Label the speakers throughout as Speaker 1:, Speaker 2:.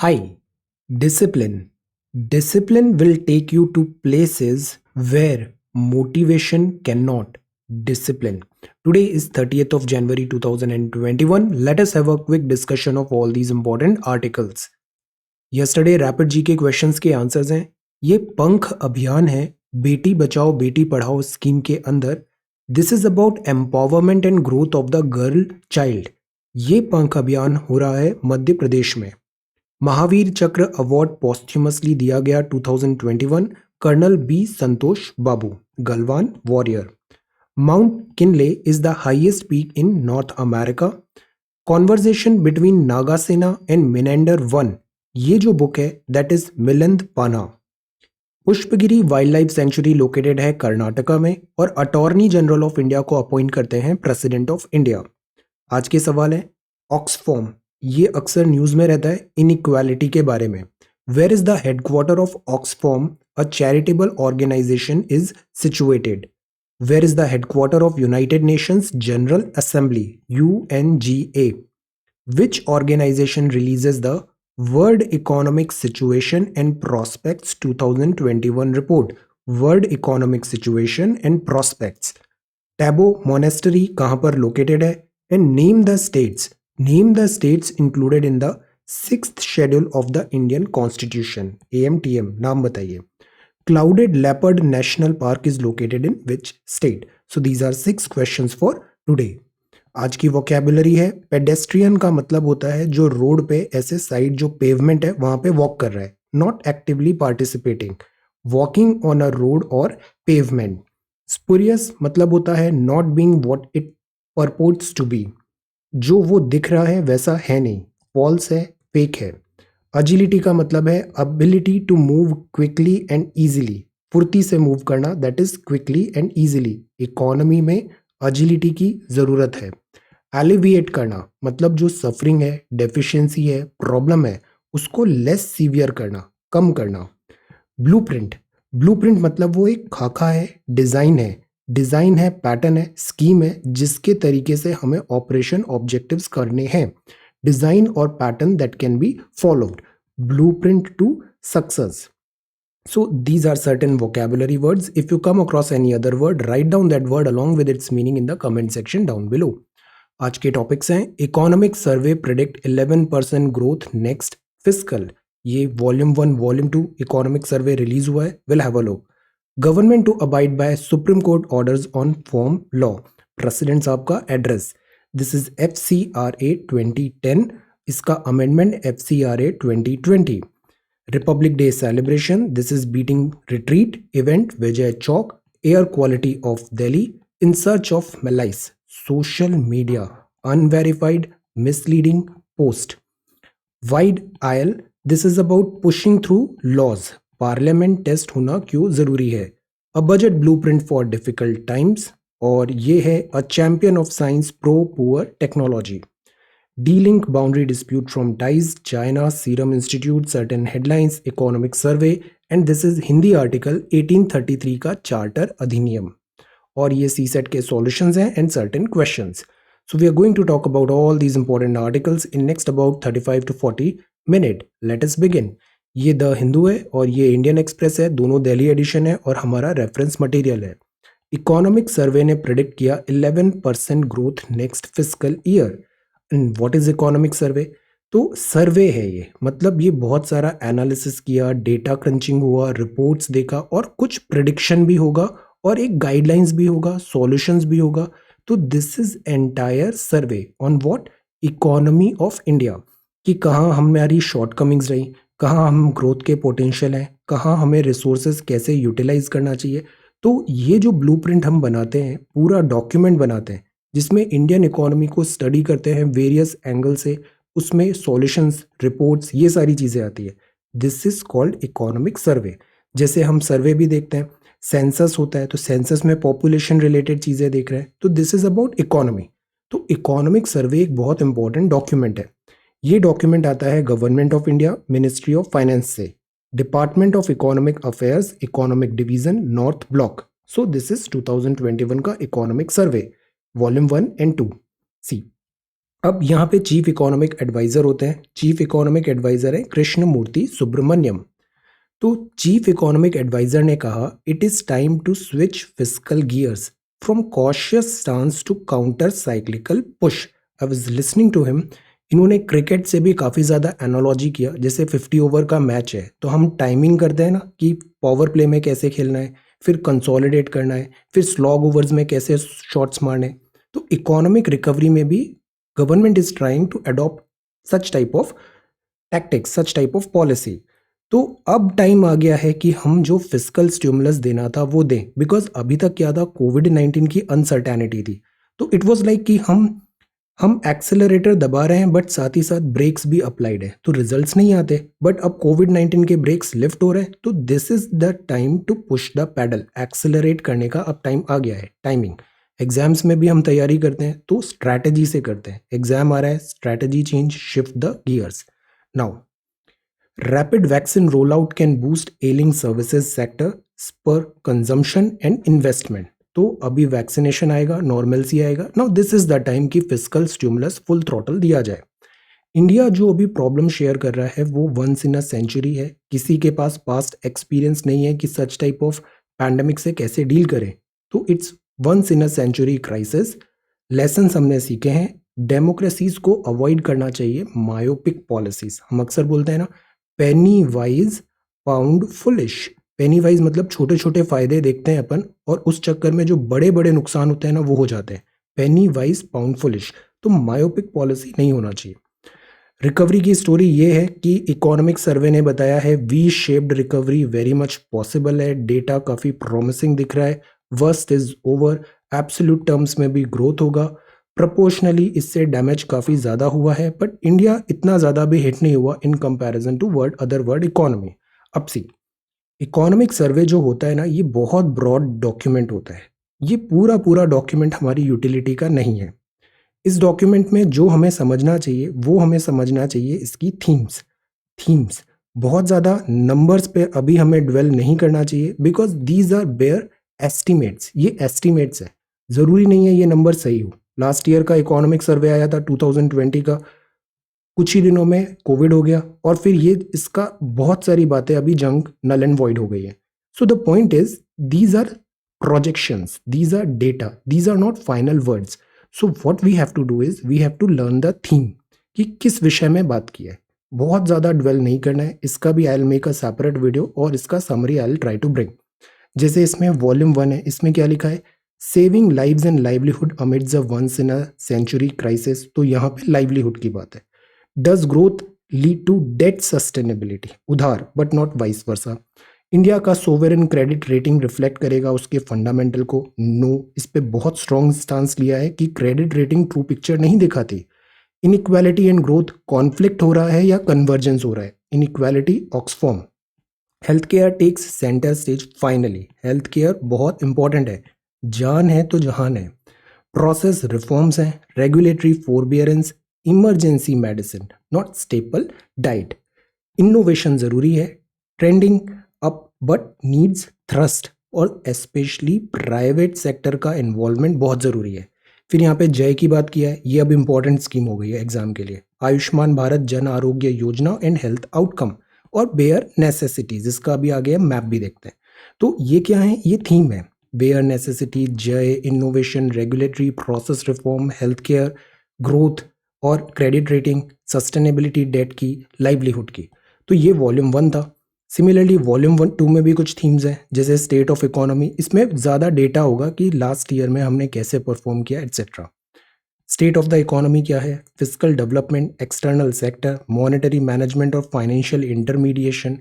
Speaker 1: Hi, discipline. Discipline will take you to places where motivation cannot. Discipline. Today is 30th of January 2021. Let us have a quick discussion of all these important articles. Yesterday rapid GK questions के answers हैं। ये पंख अभियान है Beti Bachao Beti Padhao scheme के अंदर। This is about empowerment and growth of the girl child. ये पंख अभियान हो रहा है मध्य प्रदेश में। महावीर चक्र अवार्ड पॉस्थ्यूमसली दिया गया 2021 colonel B Santosh Babu, Galwan warrior. Mount Kinley is the highest peak in North America. Conversation between Nagasena and Menander one, ये जो बुक है that is Milinda Panha. Pushpagiri wildlife sanctuary located है कर्नाटका में और अटॉर्नी जनरल ऑफ इंडिया को अपॉइंट करते हैं प्रेसिडेंट ऑफ इंडिया। आज के सवाल है ऑक्सफॉर्म, ये अक्सर न्यूज में रहता है इनइक्वालिटी के बारे में। Where is the headquarter of Oxfam, a charitable organisation is situated. Where is the headquarter of United Nations General Assembly, UNGA। Which organisation releases the world economic situation and prospects 2021 report. World economic situation and prospects. Tabo monastery कहां पर located है? And name the states. Name the states included in the 6th schedule of the Indian Constitution, AMTM. नाम बताइए। Clouded Leopard National Park is located in which state? So these are 6 questions for today. आज की vocabulary है pedestrian का मतलब होता है जो रोड पे ऐसे साइड जो पेवमेंट है वहां पे वॉक कर रहा है, not actively participating. Walking on a road or pavement. Spurious मतलब होता है not being what it purports to be. जो वो दिख रहा है वैसा है नहीं, फॉल्स है, फेक है। अजिलिटी का मतलब है ability to move quickly and easily, फुर्ती से मूव करना, that is quickly and easily. Economy में अजिलिटी की जरूरत है। एलिविएट करना मतलब जो सफरिंग है, डेफिशिएंसी है, प्रॉब्लम है, उसको लेस सीवियर करना, कम करना। ब्लूप्रिंट, ब्लूप्रिंट मतलब वो एक खाका है, डिजाइन है, डिजाइन है, पैटर्न है, स्कीम है जिसके तरीके से हमें ऑपरेशन ऑब्जेक्टिव्स करने हैं। डिजाइन और pattern that can be followed. Blueprint to success. So these are certain vocabulary words. If you come across any other word, write down that word along with its meaning in the comment section down below. आज के topics हैं economic survey predict 11% growth next fiscal. ये volume 1 volume 2 economic survey release हुआ है, will have a look. Government to abide by supreme court orders on farm law, president साहब का एड्रेस। This is FCRA 2010, इसका amendment FCRA 2020। Republic Day celebration, this is beating retreat event Vijay Chowk. Air quality of Delhi, in search of malaise. Social media unverified misleading post. Wide आयल, this is about pushing through laws, parliament test होना क्यों जरूरी है। A budget blueprint for difficult times, और ये है a champion of science pro poor technology. D-Link boundary dispute from ties, China, Serum Institute, certain headlines, economic survey, and this is Hindi article 1833 का charter अधिनियम। और ये CSET के solutions हैं and certain questions. So we are going to talk about all these important articles in next about 35 to 40 minute. Let us begin. ये the Hindu है और ये इंडियन एक्सप्रेस है, दोनों दिल्ली एडिशन है और हमारा रेफरेंस मटेरियल है। इकोनॉमिक सर्वे ने प्रेडिक्ट किया 11% growth next fiscal year. What is economic सर्वे? तो सर्वे है ये, मतलब ये बहुत सारा एनालिसिस किया, डेटा क्रंचिंग हुआ, रिपोर्ट्स देखा और कुछ प्रिडिक्शन भी होगा और एक गाइडलाइंस भी होगा, सॉल्यूशंस भी होगा। तो this is entire survey on what? Economy of India, कि कहाँ हमारी शॉर्टकमिंग्स रही, कहाँ हम ग्रोथ के पोटेंशियल हैं, कहाँ हमें रिसोर्सेज कैसे यूटिलाइज करना चाहिए। तो ये जो ब्लूप्रिंट हम बनाते हैं, पूरा डॉक्यूमेंट बनाते हैं जिसमें इंडियन इकोनॉमी को स्टडी करते हैं वेरियस एंगल से, उसमें सॉल्यूशंस, रिपोर्ट्स, ये सारी चीज़ें आती है। This is called economic survey. जैसे हम सर्वे भी देखते हैं, सेंसस होता है तो सेंसस में पॉपुलेशन रिलेटेड चीज़ें देख रहे हैं, तो दिस इज अबाउट इकोनॉमी। तो इकोनॉमिक सर्वे एक बहुत इंपॉर्टेंट डॉक्यूमेंट है। ये डॉक्यूमेंट आता है government of India, ministry of finance से, department of economic affairs, economic division, North Block. So this is 2021 का economic survey, volume 1 and 2. See, अब यहाँ पे चीफ इकोनॉमिक एडवाइजर होते हैं, चीफ इकोनॉमिक एडवाइजर है कृष्णमूर्ति सुब्रमण्यम। तो चीफ इकोनॉमिक एडवाइजर ने कहा it is time to switch fiscal gears from cautious stance to counter cyclical push. I was listening to him. इन्होंने क्रिकेट से भी काफ़ी ज़्यादा एनालॉजी किया, जैसे 50 ओवर का मैच है तो हम टाइमिंग करते हैं ना कि पावर प्ले में कैसे खेलना है, फिर कंसोलिडेट करना है, फिर स्लॉग ओवर्स में कैसे शॉट्स मारने हैं। तो इकोनॉमिक रिकवरी में भी government is trying to adopt such type of tactics, such type of policy. तो अब टाइम आ गया है कि हम जो फिस्कल स्टिमुलस देना था वो दें, बिकॉज अभी तक क्या था, कोविड-19 की अनसर्टेनिटी थी। तो इट वाज लाइक कि हम एक्सेलरेटर दबा रहे हैं बट साथ ही साथ ब्रेक्स भी अप्लाइड है, तो रिजल्ट्स नहीं आते। बट अब कोविड-19 के ब्रेक्स लिफ्ट हो रहे हैं, तो this is the time to push the pedal, accelerate करने का अब टाइम आ गया है। टाइमिंग, एग्जाम्स में भी हम तैयारी करते हैं तो स्ट्रैटेजी से करते हैं। एग्जाम आ रहा है, strategy change, shift the gears. Now rapid vaccine rollout can boost ailing services sector, spur consumption and investment। तो अभी वैक्सीनेशन आएगा, नॉर्मलसी आएगा। Now this is the time कि फिस्कल स्टिमुलस फुल थ्रॉटल दिया जाए। इंडिया जो अभी प्रॉब्लम शेयर कर रहा है वो वंस इन अ सेंचुरी है। किसी के पास पास्ट एक्सपीरियंस नहीं है कि सच टाइप ऑफ पैंडेमिक से कैसे डील करें। तो it's once in a century crisis. Lesson हमने सीखे हैं, डेमोक्रेसीज को अवॉइड करना चाहिए मायोपिक पॉलिसीज। हम अक्सर बोलते हैं ना, पेनी वाइज पाउंड फुलिश। पेनी वाइज मतलब छोटे छोटे फायदे देखते हैं अपन और उस चक्कर में जो बड़े बड़े नुकसान होते हैं ना वो हो जाते हैं। पेनी वाइज पाउंड फुलिश। तो मायोपिक पॉलिसी नहीं होना चाहिए। रिकवरी की स्टोरी ये है कि इकोनॉमिक सर्वे ने बताया है we shaped recovery very much possible है। डेटा काफ़ी प्रॉमिसिंग दिख रहा है। Worst is over. Absolute terms में भी ग्रोथ होगा। प्रोपोर्शनली इससे डैमेज काफ़ी ज़्यादा हुआ है, बट इंडिया इतना ज़्यादा भी हिट नहीं हुआ in comparison to world other world economy. अब सी, इकोनॉमिक सर्वे जो होता है ना, ये बहुत ब्रॉड डॉक्यूमेंट होता है। ये पूरा पूरा डॉक्यूमेंट हमारी यूटिलिटी का नहीं है। इस डॉक्यूमेंट में जो हमें समझना चाहिए वो हमें समझना चाहिए इसकी थीम्स। बहुत ज़्यादा नंबर्स पे अभी हमें ड्वेल नहीं करना चाहिए, because these are bare estimates. ये एस्टिमेट्स है, ज़रूरी नहीं है ये नंबर सही हो। लास्ट ईयर का इकोनॉमिक सर्वे आया था 2020 का, कुछ ही दिनों में कोविड हो गया और फिर ये इसका बहुत सारी बातें अभी जंग नल एंड वॉइड हो गई है। So the point is these are projections, these are data, these are not final words। so what we have to do is we have to learn the theme कि किस विषय में बात की है। बहुत ज़्यादा ड्वेल नहीं करना है, इसका भी I will make a separate video और इसका summary I will try to bring. जैसे इसमें वॉल्यूम 1 है, इसमें क्या लिखा है, saving lives and livelihood amidst a once in a century crisis. तो यहाँ पे लाइवलीहुड की बात है। Does growth lead to debt sustainability, उधार, but not vice versa. India का सोवरेन क्रेडिट रेटिंग रिफ्लेक्ट करेगा उसके फंडामेंटल को? नो। इस पे बहुत स्ट्रॉन्ग स्टांस लिया है कि क्रेडिट रेटिंग ट्रू पिक्चर नहीं दिखाती। इनइक्वालिटी एंड ग्रोथ कॉन्फ्लिक्ट हो रहा है या कन्वर्जेंस हो रहा है? Inequality Oxfam. Health care takes centre stage finally. Health care बहुत इंपॉर्टेंट है, जान है तो जहान है। प्रोसेस रिफॉर्म्स हैं, regulatory forbearance, emergency medicine not staple diet. Innovation ज़रूरी है, trending up but needs thrust, और स्पेशली प्राइवेट सेक्टर का इन्वॉल्वमेंट बहुत ज़रूरी है। फिर यहाँ पे जय की बात किया है, ये अब इंपॉर्टेंट स्कीम हो गई है एग्जाम के लिए। Ayushman Bharat Jan Arogya Yojana and health outcome और बेयर नेसेसिटीज, इसका भी आगे हम मैप भी देखते हैं। तो ये क्या है, ये थीम है। बेयर नेसेसिटी, जय, innovation, regulatory, process reform, health care, growth और क्रेडिट रेटिंग, सस्टेनेबिलिटी, डेट की, लाइवलीहुड की। तो ये वॉल्यूम 1 था। सिमिलरली वॉल्यूम 2 में भी कुछ थीम्स हैं, जैसे स्टेट ऑफ इकोनॉमी। इसमें ज़्यादा डेटा होगा कि लास्ट ईयर में हमने कैसे परफॉर्म किया etcetera. State of the economy क्या है, fiscal development, external sector, monetary management और financial intermediation,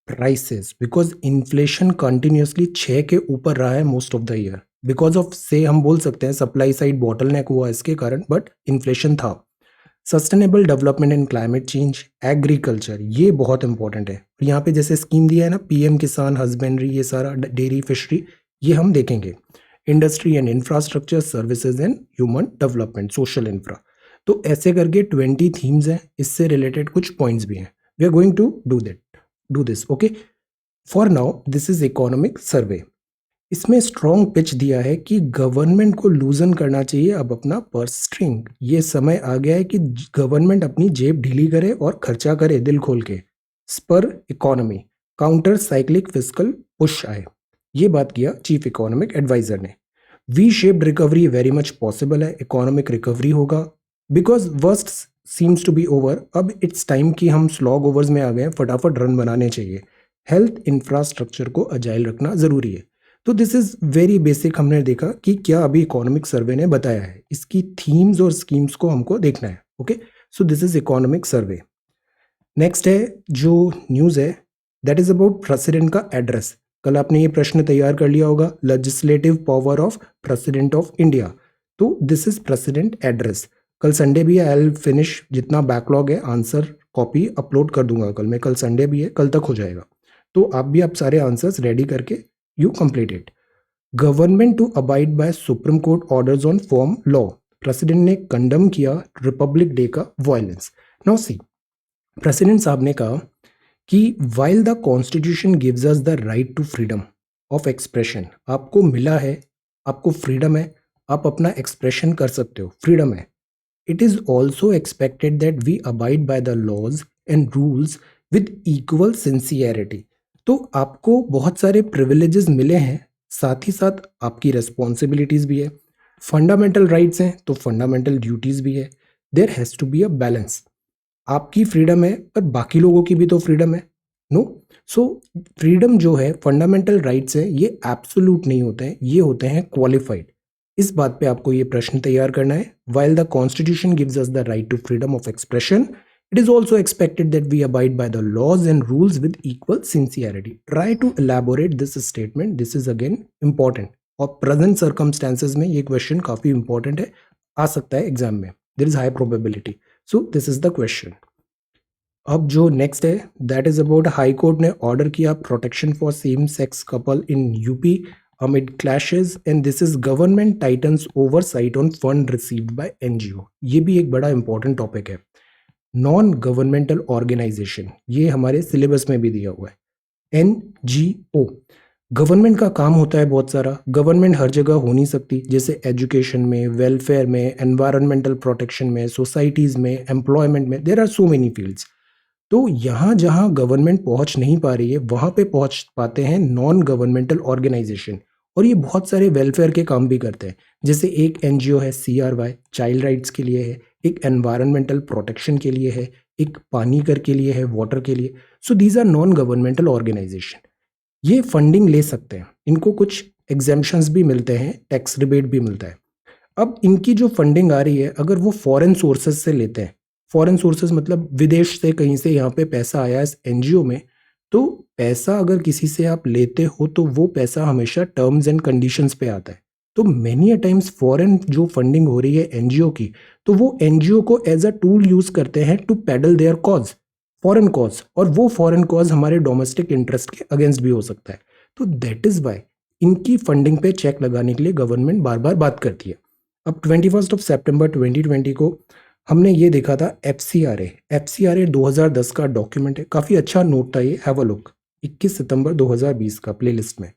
Speaker 1: prices, because inflation continuously 6 के ऊपर रहा है most of the year. Because of से हम बोल सकते हैं सप्लाई साइड बॉटलनेक हुआ इसके कारण, बट इन्फ्लेशन था। Sustainable development and climate change, agriculture, ये बहुत इंपॉर्टेंट है। यहाँ पे जैसे स्कीम दिया है ना, पीएम किसान, हस्बेंड्री, ये सारा, डेयरी, फिशरी, ये हम देखेंगे। Industry and infrastructure, services and human development, social infra. तो ऐसे करके 20 थीम्स हैं, इससे रिलेटेड कुछ पॉइंट्स भी हैं। We are going to do this, okay. For now this is economic survey. इसमें स्ट्रॉन्ग पिच दिया है कि गवर्नमेंट को लूजन करना चाहिए अब अपना पर्स स्ट्रिंग। ये समय आ गया है कि गवर्नमेंट अपनी जेब ढीली करे और खर्चा करे दिल खोल के। Spur economy, counter cyclic fiscal push आए, ये बात किया चीफ इकोनॉमिक एडवाइजर ने। V shaped recovery very much possible है, इकोनॉमिक रिकवरी होगा because worst seems to be over. अब इट्स टाइम कि हम स्लॉग ओवर्स में आ गए, फटाफट रन बनाने चाहिए। हेल्थ इंफ्रास्ट्रक्चर को अजाइल रखना जरूरी है। तो दिस इज वेरी बेसिक, हमने देखा कि क्या अभी इकोनॉमिक सर्वे ने बताया है, इसकी थीम्स और स्कीम्स को हमको देखना है। Okay, so this is economic survey. Next है जो न्यूज़ है दैट इज अबाउट प्रेसिडेंट का एड्रेस। कल आपने ये प्रश्न तैयार कर लिया होगा, legislative power of president of India. तो दिस इज प्रेसिडेंट एड्रेस। कल संडे भी है, आई विल फिनिश जितना बैकलॉग है, आंसर कॉपी अपलोड कर दूंगा कल मैं। कल संडे भी है, कल तक हो जाएगा। तो आप भी आप सारे आंसर्स रेडी करके you complete it. Government to abide by supreme court orders on farm law. President ने कंडम किया रिपब्लिक डे का वायलेंस। नाउ सी, प्रेसिडेंट साहब ने कहा कि while the constitution gives us the right to freedom of expression, आपको मिला है, आपको फ्रीडम है, आप अपना एक्सप्रेशन कर सकते हो, फ्रीडम है। It is also expected that we abide by the laws and rules with equal sincerity. तो आपको बहुत सारे प्रिविलेजेस मिले हैं, साथ ही साथ आपकी रिस्पॉन्सिबिलिटीज भी है। फंडामेंटल राइट्स हैं तो फंडामेंटल ड्यूटीज भी है। There has to be a balance. आपकी फ्रीडम है पर बाकी लोगों की भी तो फ्रीडम है, नो। सो फ्रीडम जो है, फंडामेंटल राइट्स है, ये एब्सोल्यूट नहीं होते हैं, ये होते हैं क्वालिफाइड। इस बात पे आपको ये प्रश्न तैयार करना है। While the constitution gives us the right to freedom of expression, it is also expected that we abide by the laws and rules with equal sincerity. Try to elaborate this statement, this is again important. और present circumstances में ये question काफी important है, आ सकता है exam में, there is high probability. So this is the question. अब जो नेक्स्ट है that is about high court ने ऑर्डर किया protection for same sex couple in UP amid clashes and this is government tightens oversight on fund received by NGO। ये भी एक बड़ा important topic है। नॉन गवर्नमेंटल ऑर्गेनाइजेशन, ये हमारे syllabus में भी दिया हुआ है। NGO, गवर्नमेंट का काम होता है बहुत सारा, गवर्नमेंट हर जगह हो नहीं सकती, जैसे एजुकेशन में, वेलफेयर में, एनवायरमेंटल प्रोटेक्शन में, सोसाइटीज़ में, एम्प्लॉयमेंट में, there are so many fields. तो यहाँ जहाँ गवर्नमेंट पहुँच नहीं पा रही है वहाँ पे पहुँच पाते हैं नॉन गवर्नमेंटल ऑर्गेनाइजेशन, और ये बहुत सारे वेलफेयर के काम भी करते हैं। जैसे एक NGO है CRY, चाइल्ड राइट्स के लिए है, एक एनवायरमेंटल प्रोटेक्शन के लिए है, एक पानी कर के लिए है, वाटर के लिए। So these are non governmental organization. ये फंडिंग ले सकते हैं, इनको कुछ एग्जेम्पशंस भी मिलते हैं, टैक्स रिबेट भी मिलता है। अब इनकी जो फंडिंग आ रही है, अगर वो फॉरेन सोर्सेज से लेते हैं, फॉरेन सोर्सेज मतलब विदेश से कहीं से यहाँ पे पैसा आया इस NGO में, तो पैसा अगर किसी से आप लेते हो तो वो पैसा हमेशा टर्म्स एंड कंडीशंस पे आता है। तो मेनी अ टाइम्स फॉरेन जो फंडिंग हो रही है NGO की, तो वो NGO को एज अ टूल यूज करते हैं to peddle their cause, foreign cause, और वो फॉरेन कॉज हमारे डोमेस्टिक इंटरेस्ट के अगेंस्ट भी हो सकता है। तो दैट इज वाई इनकी फंडिंग पे चेक लगाने के लिए गवर्नमेंट बार बार बात करती है। अब 21 सितंबर 2020 को हमने ये देखा था FCRA 2010 का डॉक्यूमेंट है, काफ़ी अच्छा नोट था ये, हैव अ लुक। 21 सितंबर 2020 का प्लेलिस्ट में।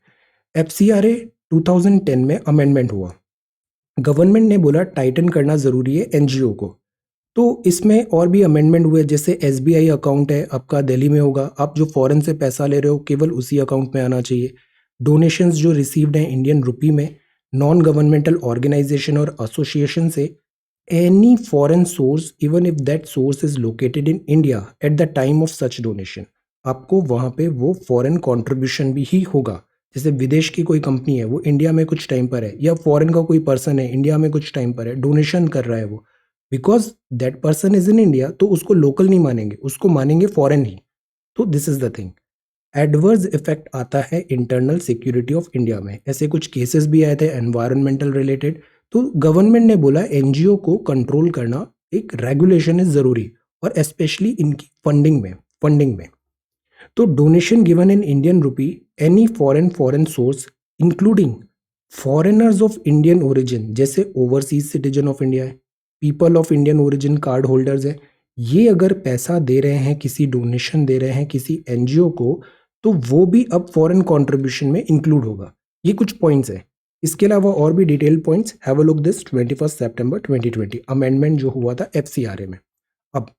Speaker 1: FCRA 2010 में अमेंडमेंट हुआ, गवर्नमेंट ने बोला टाइटन करना ज़रूरी है NGO को। तो इसमें और भी अमेंडमेंट हुए, जैसे SBI अकाउंट है आपका दिल्ली में होगा, आप जो फॉरेन से पैसा ले रहे हो केवल उसी अकाउंट में आना चाहिए। डोनेशंस जो रिसीव्ड हैं इंडियन रुपी में, नॉन गवर्नमेंटल ऑर्गेनाइजेशन और एसोसिएशन से, any foreign source even if that source is located in India at the time of such donation, आपको वहाँ पे वो फॉरेन कंट्रीब्यूशन भी ही होगा। जैसे विदेश की कोई कंपनी है, वो इंडिया में कुछ टाइम पर है, या फॉरेन का कोई पर्सन है इंडिया में कुछ टाइम पर है, डोनेशन कर रहा है वो, because that person is in India, तो उसको लोकल नहीं मानेंगे, उसको मानेंगे फॉरेन ही। तो this is the thing. Adverse effect आता है इंटरनल सिक्योरिटी ऑफ इंडिया में, ऐसे कुछ केसेस भी आए थे एनवायरमेंटल रिलेटेड। तो गवर्नमेंट ने बोला NGO को कंट्रोल करना एक रेगुलेशन इज जरूरी, और स्पेशली इनकी फंडिंग में। तो donation given in Indian rupee any foreign source including foreigners of Indian origin, जैसे ओवरसीज सिटीजन ऑफ इंडिया है, people of Indian origin card holders है, ये अगर पैसा दे रहे हैं, किसी डोनेशन दे रहे हैं किसी NGO को, तो वो भी अब फॉरेन कंट्रीब्यूशन में इंक्लूड होगा। ये कुछ पॉइंट्स हैं। इसके अलावा और भी detail points, have a look this 21 September 2020 amendment जो हुआ था एफसीआरए में। अब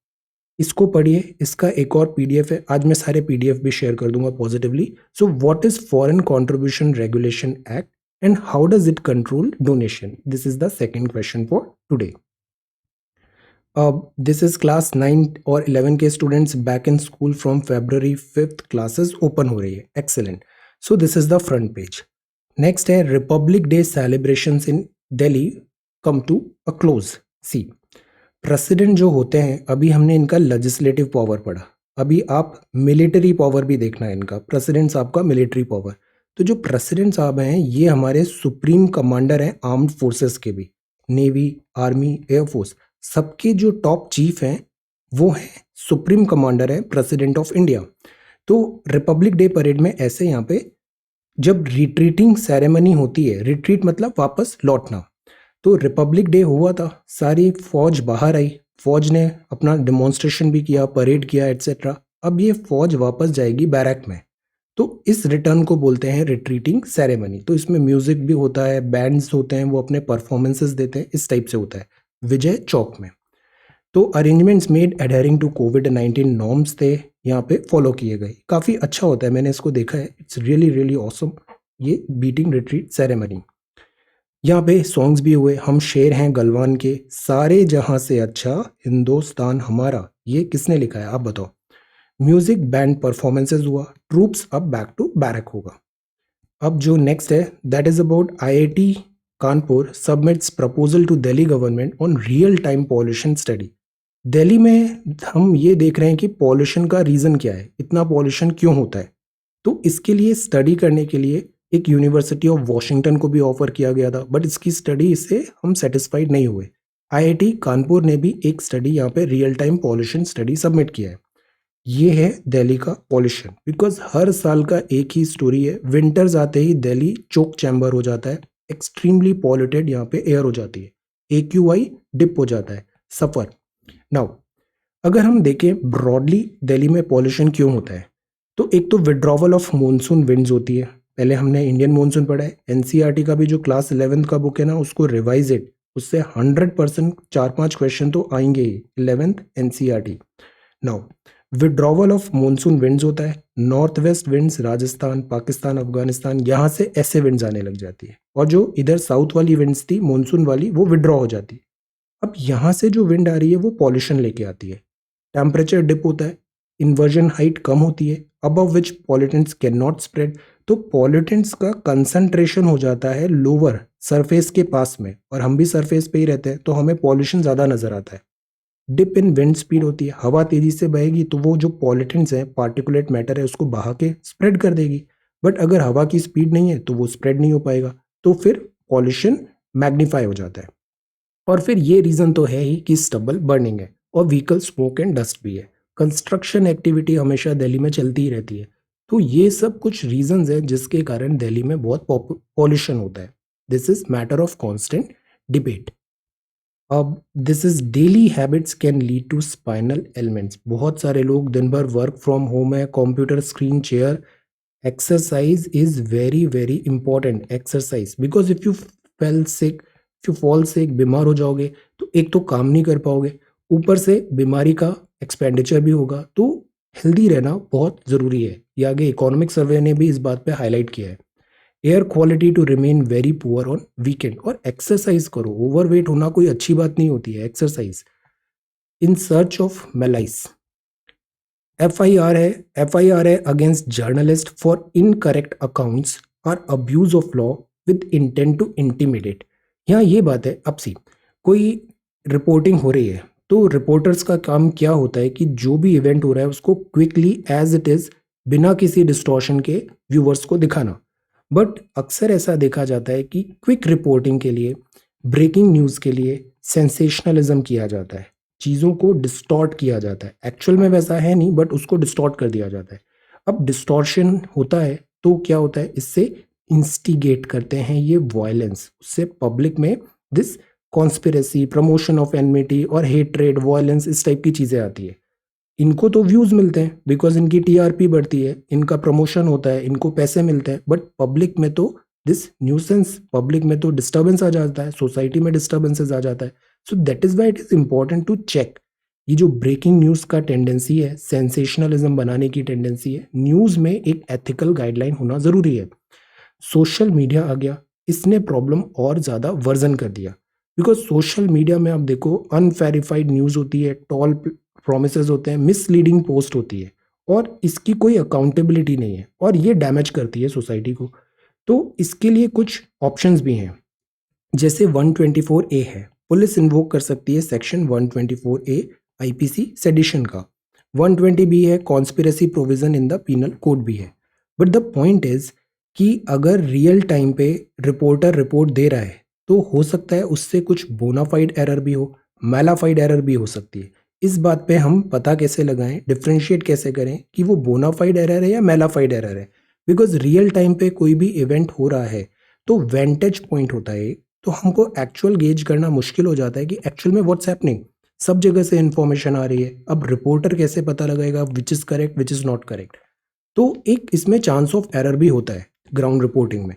Speaker 1: इसको पढ़िए, इसका एक और पीडीएफ है, आज मैं सारे पीडीएफ भी शेयर कर दूंगा positively. So what is foreign contribution regulation act and how does it control donation? This is the second question for today. This is class 9 और 11 के students back in school from February 5th classes open हो रही है। Excellent. So this is the front page. Next है Republic Day celebrations in Delhi come to a close. See, president जो होते हैं, अभी हमने इनका लेजिस्लेटिव पावर पढ़ा, अभी आप मिलिट्री पावर भी देखना है इनका। प्रेसिडेंट साहब का मिलिट्री पावर, तो जो प्रेसिडेंट साहब हैं ये हमारे सुप्रीम कमांडर हैं आर्म्ड फोर्सेस के भी, नेवी, आर्मी, एयरफोर्स, सबके जो टॉप चीफ हैं वो हैं सुप्रीम कमांडर है प्रेसिडेंट ऑफ इंडिया। तो रिपब्लिक डे परेड में ऐसे यहाँ पे जब रिट्रीटिंग सेरेमनी होती है, रिट्रीट मतलब वापस लौटना, तो रिपब्लिक डे हुआ था, सारी फौज बाहर आई, फौज ने अपना डिमॉन्स्ट्रेशन भी किया, परेड किया एटसेट्रा। अब ये फौज वापस जाएगी बैरक में, तो इस रिटर्न को बोलते हैं रिट्रीटिंग सेरेमनी। तो इसमें म्यूजिक भी होता है, बैंड्स होते हैं, वो अपने परफॉर्मेंसेस देते हैं, इस टाइप से होता है विजय चौक में। तो अरेंजमेंट्स मेड एडहरिंग टू कोविड-19 नॉर्म्स थे यहाँ पे फॉलो किए गए। काफ़ी अच्छा होता है, मैंने इसको देखा है, इट्स रियली रियली ऑसम ये बीटिंग रिट्रीट सेरेमनी। यहाँ पे सॉन्ग्स भी हुए, हम शेर हैं गलवान के, सारे जहां से अच्छा हिंदुस्तान हमारा, ये किसने लिखा है आप बताओ। म्यूजिक बैंड परफॉर्मेंसेस हुआ, ट्रूप्स अब बैक टू बैरक होगा। अब जो नेक्स्ट है that is about IIT Kanpur submits proposal to Delhi government on real time pollution study. Delhi में हम ये देख रहे हैं कि पॉल्यूशन का रीज़न क्या है, इतना पॉल्यूशन क्यों होता है। तो इसके लिए स्टडी करने के लिए एक यूनिवर्सिटी ऑफ वॉशिंगटन को भी ऑफर किया गया था, बट इसकी स्टडी इससे हम सेटिस्फाइड नहीं हुए। आईआईटी कानपुर ने भी एक स्टडी यहाँ पे real time pollution study submit किया है। ये है दिल्ली का पॉल्यूशन, बिकॉज हर साल का एक ही स्टोरी है, विंटर्स आते ही दिल्ली चोक चैम्बर हो जाता है, एक्सट्रीमली पॉल्यूटेड यहाँ पे एयर हो जाती है, AQI डिप हो जाता है, सफर। नाउ अगर हम देखें ब्रॉडली दिल्ली में पॉल्यूशन क्यों होता है, तो एक तो विड्रॉवल ऑफ मॉनसून विंड्स होती है, पहले हमने इंडियन मॉनसून पढ़ा है, एनसीईआरटी का भी जो क्लास 11th का बुक है ना उसको रिवाइज इट, उससे 100% 4-5 क्वेश्चन तो आएंगे ही, 11th NCERT. Now withdrawal of monsoon winds होता है, north west winds Rajasthan, Pakistan, Afghanistan, यहाँ से ऐसे विंड्स आने लग जाती है, और जो इधर साउथ वाली विंड्स थी मॉनसून वाली वो विड्रॉ हो जाती है। अब यहाँ से जो विंड आ रही है वो पॉल्यूशन लेके आती है, टेम्परेचर डिप होता है, इन्वर्जन हाइट कम होती है, above which pollutants can not spread, तो पॉल्यूटेंट्स का कंसंट्रेशन हो जाता है लोअर सरफेस के पास में, और हम भी सरफेस पे ही रहते हैं तो हमें पॉल्यूशन ज़्यादा नजर आता है। डिप इन विंड स्पीड होती है, हवा तेजी से बहेगी तो वो जो पॉल्यूटेंट्स हैं, पार्टिकुलेट मैटर है, उसको बहा के स्प्रेड कर देगी, बट अगर हवा की स्पीड नहीं है तो वो स्प्रेड नहीं हो पाएगा, तो फिर पॉल्यूशन मैग्नीफाई हो जाता है। और फिर ये रीज़न तो है ही कि स्टबल बर्निंग है, और व्हीकल स्मोक एंड डस्ट भी है, कंस्ट्रक्शन एक्टिविटी हमेशा दिल्ली में चलती ही रहती है। तो ये सब कुछ रीजंस है जिसके कारण दिल्ली में बहुत पॉल्यूशन होता है। This is matter of constant debate. अब this is daily habits can lead to spinal ailments. बहुत सारे लोग दिन भर वर्क फ्रॉम होम है, computer screen, chair, exercise is very very important. Exercise, because if you fell sick, if you fall sick, बीमार हो जाओगे तो एक तो काम नहीं कर पाओगे, ऊपर से बीमारी का एक्सपेंडिचर भी होगा, तो हेल्दी रहना बहुत ज़रूरी है। ये आगे इकोनॉमिक सर्वे ने भी इस बात पे हाईलाइट किया है। Air quality to remain very poor on weekend, और एक्सरसाइज करो, ओवरवेट होना कोई अच्छी बात नहीं होती है, exercise. In search of malaise, FIR है against journalist for incorrect accounts और abuse of law with intent to intimidate. यहाँ ये बात है, अब सी कोई रिपोर्टिंग हो रही है तो रिपोर्टर्स का काम क्या होता है कि जो भी इवेंट हो रहा है उसको क्विकली एज इट इज, बिना किसी डिस्टॉर्शन के व्यूवर्स को दिखाना। बट अक्सर ऐसा देखा जाता है कि क्विक रिपोर्टिंग के लिए, ब्रेकिंग न्यूज़ के लिए सेंसेशनलिज्म किया जाता है, चीज़ों को डिस्टॉर्ट किया जाता है। एक्चुअल में वैसा है नहीं, बट उसको डिस्टॉर्ट कर दिया जाता है। अब डिस्टॉर्शन होता है तो क्या होता है, इससे इंस्टिगेट करते हैं ये वायलेंस, उससे पब्लिक में this conspiracy, promotion of enmity और हेट्रेड, वायलेंस, इस टाइप की चीज़ें आती है। इनको तो व्यूज़ मिलते हैं बिकॉज इनकी टीआरपी बढ़ती है, इनका प्रमोशन होता है, इनको पैसे मिलते हैं, बट पब्लिक में तो दिस न्यूसेंस पब्लिक में तो डिस्टर्बेंस आ जाता है, सोसाइटी में डिस्टर्बेंसेस आ जाता है. So that is why it is important to check. ये जो ब्रेकिंग न्यूज का टेंडेंसी है, सेंसेशनलिज्म बनाने की टेंडेंसी है, न्यूज में एक एथिकल गाइडलाइन होना जरूरी है. सोशल मीडिया आ गया, इसने प्रॉब्लम और ज़्यादा वर्जन कर दिया. बिकॉज सोशल मीडिया में आप देखो अनवेरिफाइड न्यूज़ होती है, टॉल प्रोमिसेस होते हैं, मिसलीडिंग पोस्ट होती है, और इसकी कोई अकाउंटेबिलिटी नहीं है, और ये डैमेज करती है सोसाइटी को. तो इसके लिए कुछ ऑप्शंस भी हैं. जैसे 124A है, पुलिस इन्वोक कर सकती है सेक्शन 124A आईपीसी सेडिशन का. 120B है, conspiracy provision in the penal code भी है. बट द पॉइंट इज कि अगर रियल टाइम पे रिपोर्टर रिपोर्ट दे रहा है तो हो सकता है उससे कुछ बोनाफाइड एरर भी हो, मैलाफाइड एरर भी हो सकती है. इस बात पे हम पता कैसे लगाएं, डिफ्रेंशिएट कैसे करें कि वो बोनाफाइड एरर है या मैलाफाइड एरर है. बिकॉज रियल टाइम पे कोई भी इवेंट हो रहा है तो वेंटेज पॉइंट होता है, तो हमको एक्चुअल गेज करना मुश्किल हो जाता है कि एक्चुअल में व्हाट्स हैपनिंग. सब जगह से इंफॉर्मेशन आ रही है, अब रिपोर्टर कैसे पता लगाएगा which is correct which is not correct. तो एक इसमें चांस ऑफ एरर भी होता है ग्राउंड रिपोर्टिंग में.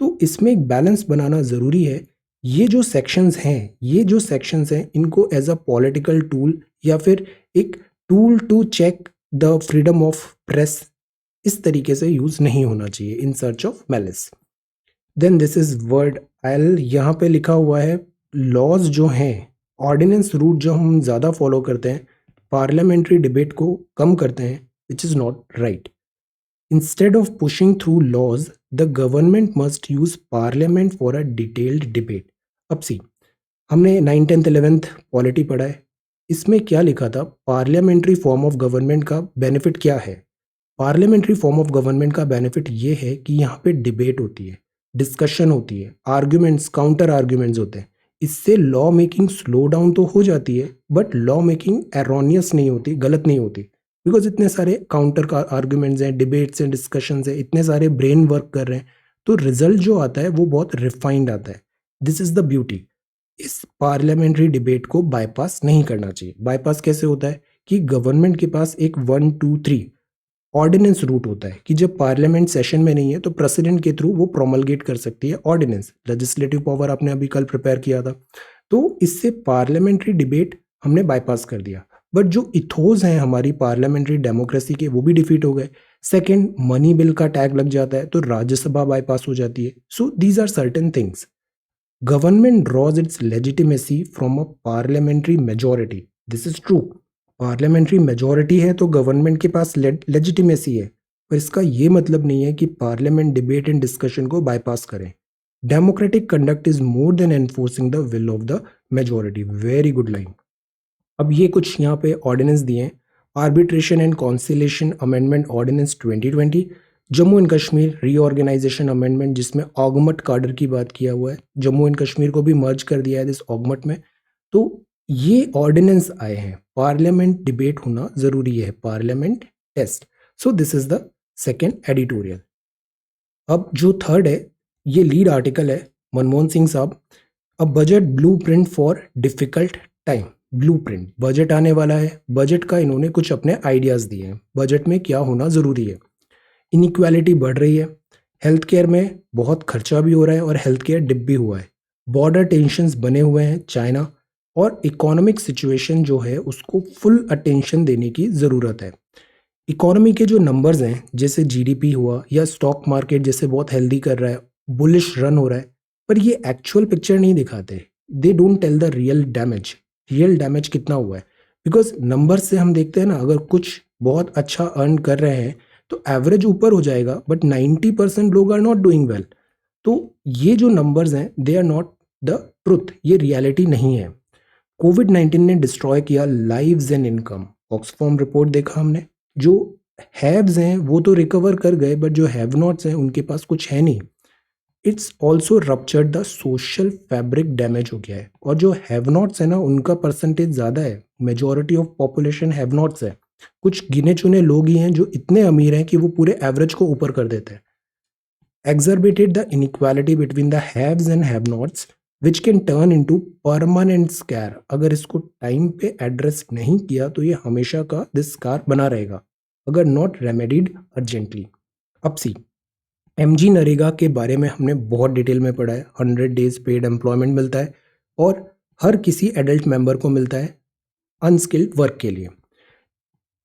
Speaker 1: तो इसमें एक बैलेंस बनाना ज़रूरी है. ये जो सेक्शंस हैं इनको एज अ पॉलिटिकल टूल या फिर एक tool to check the freedom of press, इस तरीके से यूज़ नहीं होना चाहिए in search of malice. Then this is word L, यहाँ पे लिखा हुआ है लॉज जो हैं, ऑर्डिनेंस रूट जो हम ज़्यादा फॉलो करते हैं, पार्लियामेंट्री डिबेट को कम करते हैं, विच is not right. Instead of pushing through laws, the government must use parliament for a detailed debate. अब सी, हमने 9, 10th 11th पॉलिटी पढ़ा है. इसमें क्या लिखा था, पार्लियामेंट्री फॉर्म ऑफ गवर्नमेंट का बेनिफिट क्या है. पार्लियामेंट्री फॉर्म ऑफ गवर्नमेंट का बेनिफिट ये है कि यहाँ पे डिबेट होती है, डिस्कशन होती है, आर्ग्यूमेंट्स काउंटर आर्ग्यूमेंट्स होते हैं. इससे लॉ मेकिंग स्लो डाउन तो हो जाती है, बट लॉ मेकिंग एरोनियस नहीं होती, गलत नहीं होती. बिकॉज इतने सारे काउंटर का आर्ग्यूमेंट्स हैं, डिबेट्स हैं, डिस्कशंस हैं, इतने सारे ब्रेन वर्क कर रहे हैं, तो रिजल्ट जो आता है वो बहुत रिफाइंड आता है. This is the beauty. इस पार्लियामेंट्री डिबेट को बाईपास नहीं करना चाहिए. बाईपास कैसे होता है कि गवर्नमेंट के पास एक 1, 2, 3 ऑर्डिनेंस रूट होता है कि जब पार्लियामेंट सेशन में नहीं है तो प्रेसिडेंट के थ्रू वो प्रोमलगेट कर सकती है ऑर्डिनेंस. लेजिस्लेटिव पावर आपने अभी कल प्रिपेयर किया था. तो इससे पार्लियामेंट्री डिबेट हमने बाईपास कर दिया. बट जो इथोज हैं हमारी पार्लियामेंट्री डेमोक्रेसी के, वो भी डिफीट हो गए. सेकंड, मनी बिल का टैग लग जाता है तो राज्यसभा बाईपास हो जाती है. So these are certain things. Government draws its legitimacy from a parliamentary majority. This is true. Parliamentary majority है तो गवर्नमेंट के पास लेजिटिमेसी है, पर इसका ये मतलब नहीं है कि पार्लियामेंट डिबेट एंड डिस्कशन को बाईपास करें. Democratic conduct is more than enforcing the will of the majority. Very good line. अब ये कुछ यहाँ पे ऑर्डिनेंस दिए हैं. Arbitration and conciliation amendment ordinance 2020, Jammu and Kashmir reorganisation amendment जिसमें ऑगमट कार्डर की बात किया हुआ है, जम्मू एंड कश्मीर को भी मर्ज कर दिया है दिस ऑगमट में. तो ये ऑर्डिनेंस आए हैं. पार्लियामेंट डिबेट होना जरूरी है, parliament test. So this is the second editorial. अब जो थर्ड है, ये लीड आर्टिकल है मनमोहन सिंह साहब. A budget blue print for difficult time. Blueprint, budget आने वाला है, बजट का इन्होंने कुछ अपने आइडियाज दिए हैं, बजट में क्या होना जरूरी है. इनइक्वालिटी बढ़ रही है, हेल्थ केयर में बहुत खर्चा भी हो रहा है और हेल्थ केयर डिप भी हुआ है. बॉर्डर टेंशंस बने हुए हैं चाइना, और इकोनॉमिक सिचुएशन जो है उसको फुल अटेंशन देने की ज़रूरत है. इकोनॉमी के जो नंबर्स हैं जैसे जीडीपी हुआ या स्टॉक मार्केट जैसे बहुत हेल्दी कर रहा है, बुलिश रन हो रहा है, पर ये एक्चुअल पिक्चर नहीं दिखाते. They don't tell the real damage कितना हुआ है. बिकॉज नंबर से हम देखते हैं ना, अगर कुछ बहुत अच्छा अर्न कर रहे हैं तो एवरेज ऊपर हो जाएगा, बट 90% लोग आर नॉट डूइंग वेल. तो ये जो नंबर्स हैं they are not the truth, ये रियलिटी नहीं है. कोविड-19 ने डिस्ट्रॉय किया lives and income. Oxfam report देखा हमने, जो हैव्स हैं वो तो रिकवर कर गए, बट जो हैव नॉट्स हैं उनके पास कुछ है नहीं. It's also ruptured the social fabric, damage हो गया है. और जो हैव नॉट्स है ना उनका परसेंटेज ज़्यादा है, majority of population have nots है. कुछ गिने चुने लोग ही हैं जो इतने अमीर हैं कि वो पूरे एवरेज को ऊपर कर देते हैं. Exacerbated the inequality between the haves and have-nots, which can turn into permanent scar. अगर इसको टाइम पे एड्रेस नहीं किया तो ये हमेशा का दिस स्कार बना रहेगा, अगर नॉट रेमेडीड अर्जेंटली. अब सी, एमजी नरेगा के बारे में हमने बहुत डिटेल में पढ़ा है। 100 डेज पेड एम्प्लॉयमेंट मिलता है और हर किसी एडल्ट मेंबर को मिलता है अनस्किल्ड वर्क के लिए।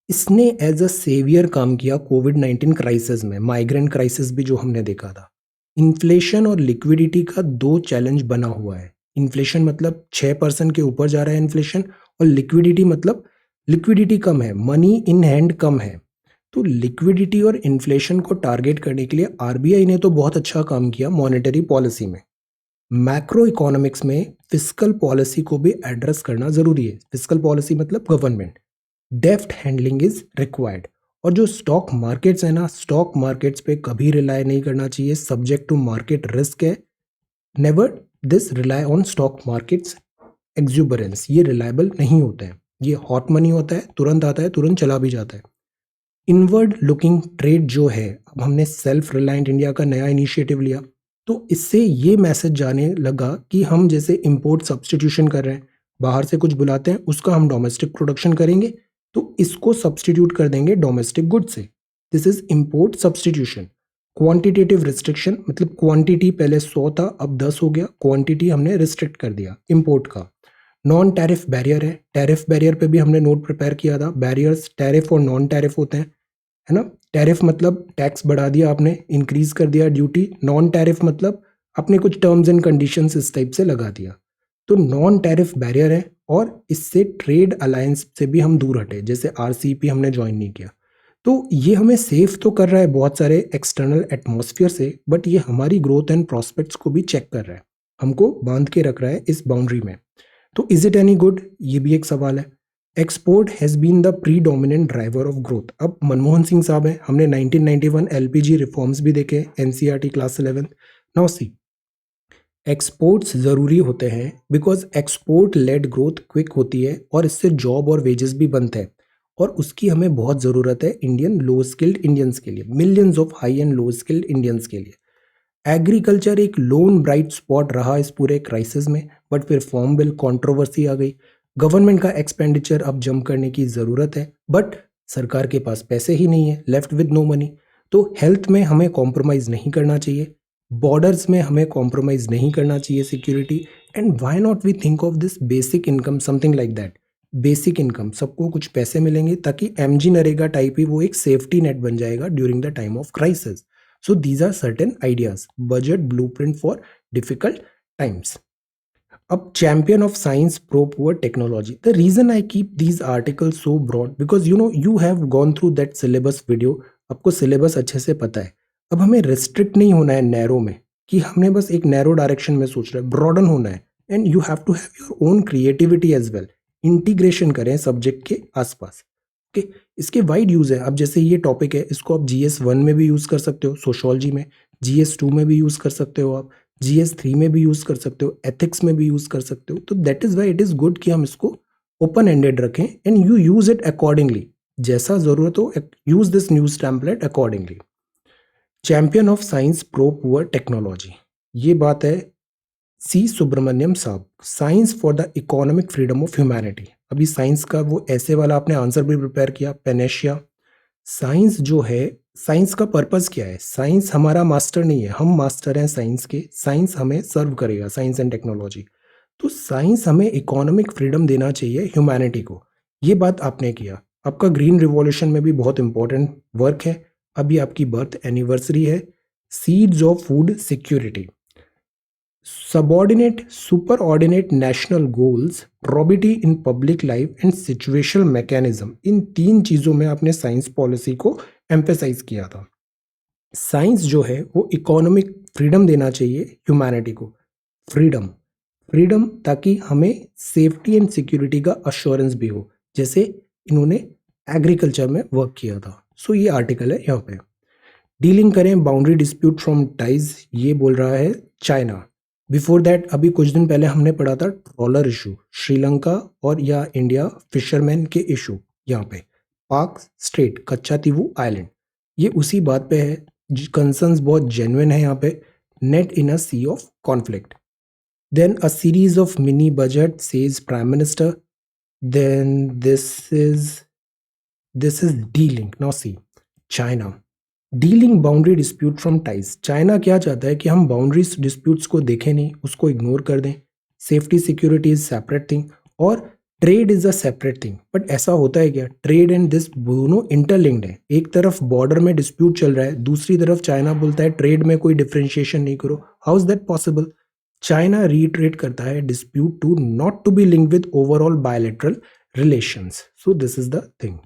Speaker 1: इसने एज अ सेवियर काम किया कोविड-19 क्राइसिस में, माइग्रेंट क्राइसिस भी जो हमने देखा था। इन्फ्लेशन और लिक्विडिटी का दो चैलेंज बना हुआ है। इन्फ्लेशन मतलब 6% के ऊपर जा रहा है इन्फ्लेशन, और लिक्विडिटी मतलब लिक्विडिटी कम है, मनी इन हैंड कम है। तो लिक्विडिटी और इन्फ्लेशन को टारगेट करने के लिए आरबीआई ने तो बहुत अच्छा काम किया मॉनेटरी पॉलिसी में। मैक्रो इकोनॉमिक्स में फिस्कल पॉलिसी को भी एड्रेस करना जरूरी है। फिस्कल पॉलिसी मतलब government. Deft handling is required. और जो स्टॉक मार्केट्स है ना, स्टॉक मार्केट्स पे कभी रिलाय नहीं करना चाहिए, सब्जेक्ट टू मार्केट रिस्क है। Never this rely on stock markets exuberance, ये रिलायबल नहीं होते हैं। ये हॉट मनी होता है, तुरंत आता है, तुरंत चला भी जाता है। इनवर्ड लुकिंग ट्रेड जो है, अब हमने सेल्फ रिलायंट इंडिया का नया इनिशिएटिव लिया, तो इससे ये मैसेज जाने लगा कि हम जैसे इंपोर्ट सब्सटीट्यूशन कर रहे हैं, बाहर से कुछ बुलाते हैं, उसका हम डोमेस्टिक प्रोडक्शन करेंगे, तो इसको सब्सटीट्यूट कर देंगे डोमेस्टिक गुड से। This is import substitution. Quantitative restriction मतलब क्वांटिटी पहले 100 था, अब 10 हो गया, क्वांटिटी हमने रिस्ट्रिक्ट कर दिया इंपोर्ट का। नॉन टैरिफ बैरियर है, टैरिफ बैरियर पे भी हमने नोट प्रिपेयर किया था। बैरियर्स टैरिफ और नॉन टैरिफ होते हैं, है ना। टैरिफ मतलब टैक्स बढ़ा दिया आपने, इंक्रीज कर दिया ड्यूटी। नॉन टैरिफ मतलब आपने कुछ टर्म्स एंड कंडीशंस इस टाइप से लगा दिया। तो नॉन टैरिफ बैरियर है, और इससे ट्रेड अलायंस से भी हम दूर हटे, जैसे आरसीईपी हमने ज्वाइन नहीं किया। तो ये हमें सेफ तो कर रहा है बहुत सारे एक्सटर्नल एटमॉस्फेयर से, बट ये हमारी ग्रोथ एंड प्रॉस्पेक्ट्स को भी चेक कर रहा है, हमको बांध के रख रहा है इस बाउंड्री में। तो इज इट एनी गुड, ये भी एक सवाल है। Export has been the predominant driver of growth. अब मनमोहन सिंह साहब हैं, हमने 1991 एलपीजी रिफॉर्म्स भी देखे, NCERT class 11। Now see, exports ज़रूरी होते हैं because export led growth quick होती है, और इससे जॉब और वेजेस भी बनते हैं, और उसकी हमें बहुत ज़रूरत है इंडियन लो स्किल्ड इंडियंस के लिए, millions of high and low skilled Indians के लिए। एग्रीकल्चर एक लोन ब्राइट स्पॉट रहा इस पूरे क्राइसिस में, बट फिर फॉर्म बिल कंट्रोवर्सी आ गई। गवर्नमेंट का एक्सपेंडिचर अब जम करने की ज़रूरत है, बट सरकार के पास पैसे ही नहीं है, लेफ्ट विद नो मनी। तो हेल्थ में हमें कॉम्प्रोमाइज़ नहीं करना चाहिए, बॉर्डर्स में हमें कॉम्प्रोमाइज़ नहीं करना चाहिए, security. And why not we think of this basic income, something like that. Basic income, सबको कुछ पैसे मिलेंगे, ताकि एमजी नरेगा टाइप ही वो एक सेफ्टी नेट बन जाएगा during the time of crisis. So these are certain ideas, budget blueprint for difficult times. Up champion of science, pro poor technology. The reason I keep these articles so broad because you have gone through that syllabus video. आपको syllabus अच्छे से पता है। अब हमें restrict नहीं होना है नैरो में, कि हमने बस एक नैरो डायरेक्शन में सोच रहे हैं, ब्रॉडन होना है। And you have to have your own creativity as well. Integration करें सब्जेक्ट के आसपास। ओके, इसके वाइड यूज है। अब जैसे ये टॉपिक है, इसको आप GS1 में भी यूज कर सकते हो, सोशोलॉजी में, GS2 में भी यूज कर सकते हो, आप GS3 में भी यूज कर सकते हो, एथिक्स में भी यूज कर सकते हो। तो that is why it is good कि हम इसको ओपन एंडेड रखें, and you use it accordingly. जैसा जरूरत हो, use this news template accordingly. Champion of science, pro poor technology, ये बात है सी सुब्रमण्यम साहब। Science for the economic freedom of humanity. अभी साइंस का वो ऐसे वाला आपने आंसर भी प्रिपेयर किया, पेनेशिया। साइंस जो है, साइंस का पर्पस क्या है? साइंस हमारा मास्टर नहीं है, हम मास्टर हैं साइंस के। साइंस हमें सर्व करेगा, साइंस एंड टेक्नोलॉजी। तो साइंस हमें इकोनॉमिक फ्रीडम देना चाहिए ह्यूमैनिटी को। ये बात आपने किया। आपका ग्रीन रिवॉल्यूशन में भी बहुत इंपॉर्टेंट वर्क है। अभी आपकी बर्थ एनिवर्सरी है। Seeds of food security, subordinate superordinate national goals, probity in public life and situational mechanism. इन तीन चीजों में आपने साइंस पॉलिसी को एम्फेसाइज किया था। साइंस जो है वो इकोनॉमिक फ्रीडम देना चाहिए ह्यूमैनिटी को। फ्रीडम, फ्रीडम ताकि हमें सेफ्टी एंड सिक्योरिटी का अश्योरेंस भी हो, जैसे इन्होंने एग्रीकल्चर में वर्क किया था। सो ये आर्टिकल है यहाँ पे। डीलिंग करें बाउंड्री डिस्प्यूट फ्रॉम टाइज, ये बोल रहा है चाइना। बिफोर दैट अभी कुछ दिन पहले हमने पढ़ा था ट्रॉलर इशू, श्रीलंका और या इंडिया फिशरमैन के इशू। यहाँ पे पाक स्ट्रेट, कच्चा तीवू आइलैंड, ये उसी बात पे है। कंसर्न्स बहुत जेन्युइन है यहाँ पे। Net in a sea of conflict. Then a series of mini budget says prime minister. Then this is dealing. Now see, China, dealing boundary dispute from ties, China क्या चाहता है कि हम बाउंड्री डिस्प्यूट्स को देखें नहीं, उसको इग्नोर कर दें। Safety security is separate thing और trade is a separate thing. But ऐसा होता है क्या? ट्रेड एंड दिस दोनों इंटरलिंक्ड है। एक तरफ बॉर्डर में डिस्प्यूट चल रहा है, दूसरी तरफ चाइना बोलता है ट्रेड में कोई डिफरेंशिएशन नहीं करो। How is that possible? China retreat करता है dispute to not to be link with overall bilateral relations. So this is the thing.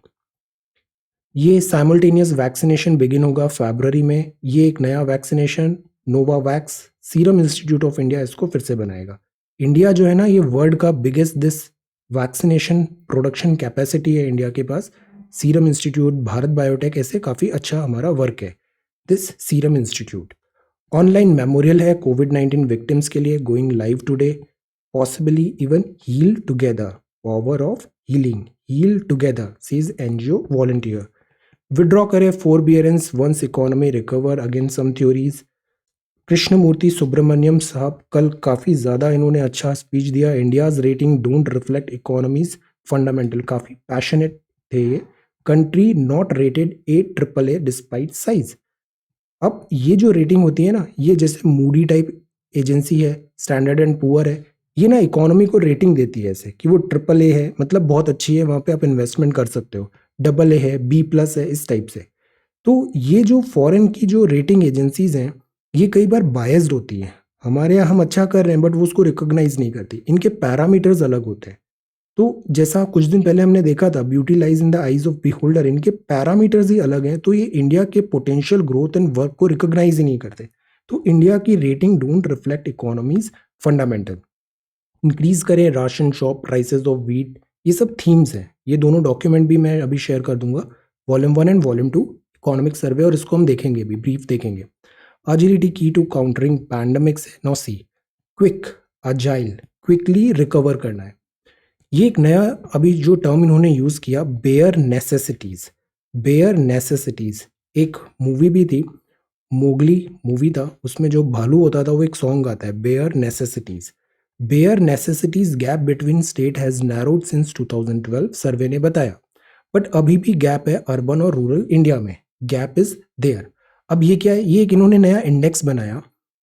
Speaker 1: ये साइमल्टेनियस वैक्सीनेशन बिगिन होगा फरवरी में। ये एक नया vaccination Novavax, Serum Institute of India इसको फिर से बनाएगा। इंडिया जो है ना, ये वर्ल्ड का biggest this vaccination production capacity है इंडिया के पास। सीरम इंस्टीट्यूट, भारत बायोटेक, ऐसे काफ़ी अच्छा हमारा वर्क है this Serum Institute. Online memorial है कोविड-19 विक्टिम्स के लिए, going live today. Possibly even heal together, power of healing, heal together says NGO volunteer. Withdraw करें forbearance once economy recover again some theories. Krishnamurthy Subramanian साहब कल काफ़ी ज़्यादा इन्होंने अच्छा स्पीच दिया। India's rating don't reflect economy's fundamental, काफ़ी पैशनेट थे ये। Country not rated A triple A despite size. अब ये जो रेटिंग होती है ना, ये जैसे मूडी टाइप एजेंसी है, स्टैंडर्ड एंड पुअर है, ये ना इकोनॉमी को रेटिंग देती है ऐसे कि वो ट्रिपल ए है, मतलब बहुत अच्छी है, वहाँ पे आप इन्वेस्टमेंट कर सकते हो। डबल ए है, बी प्लस है, इस टाइप से। तो ये जो फॉरेन की जो रेटिंग एजेंसीज हैं, ये कई बार बायस्ड होती हैं। हमारे यहाँ हम अच्छा कर रहे हैं बट वो उसको रिकॉग्नाइज नहीं करती, इनके पैरामीटर्स अलग होते हैं। तो जैसा कुछ दिन पहले हमने देखा था, beauty lies in the eyes of beholder, इनके पैरामीटर्स ही अलग हैं। तो ये इंडिया के पोटेंशियल ग्रोथ एंड वर्क को रिकॉग्नाइज ही नहीं करते। तो इंडिया की rating don't reflect economy's fundamental. Increase करें ration shop prices of wheat, ये सब थीम्स हैं। ये दोनों डॉक्यूमेंट भी मैं अभी शेयर कर दूंगा, volume 1 and volume 2 economic survey, और इसको हम देखेंगे भी, ब्रीफ देखेंगे। agility key to countering pandemics, नॉसी क्विक अजाइल, क्विकली रिकवर करना है। ये एक नया अभी जो टर्म इन्होंने यूज किया, बेयर नेसेसिटीज। बेयर नेसेसिटीज, एक मूवी भी थी, मोगली मूवी था, उसमें जो भालू होता था वो एक सॉन्ग गाता है, bear necessities. Bear necessities gap between state has narrowed since 2012, सर्वे ने बताया। बट अभी भी गैप है अर्बन और रूरल इंडिया में, गैप इज देयर। अब ये क्या है? ये एक इन्होंने नया इंडेक्स बनाया,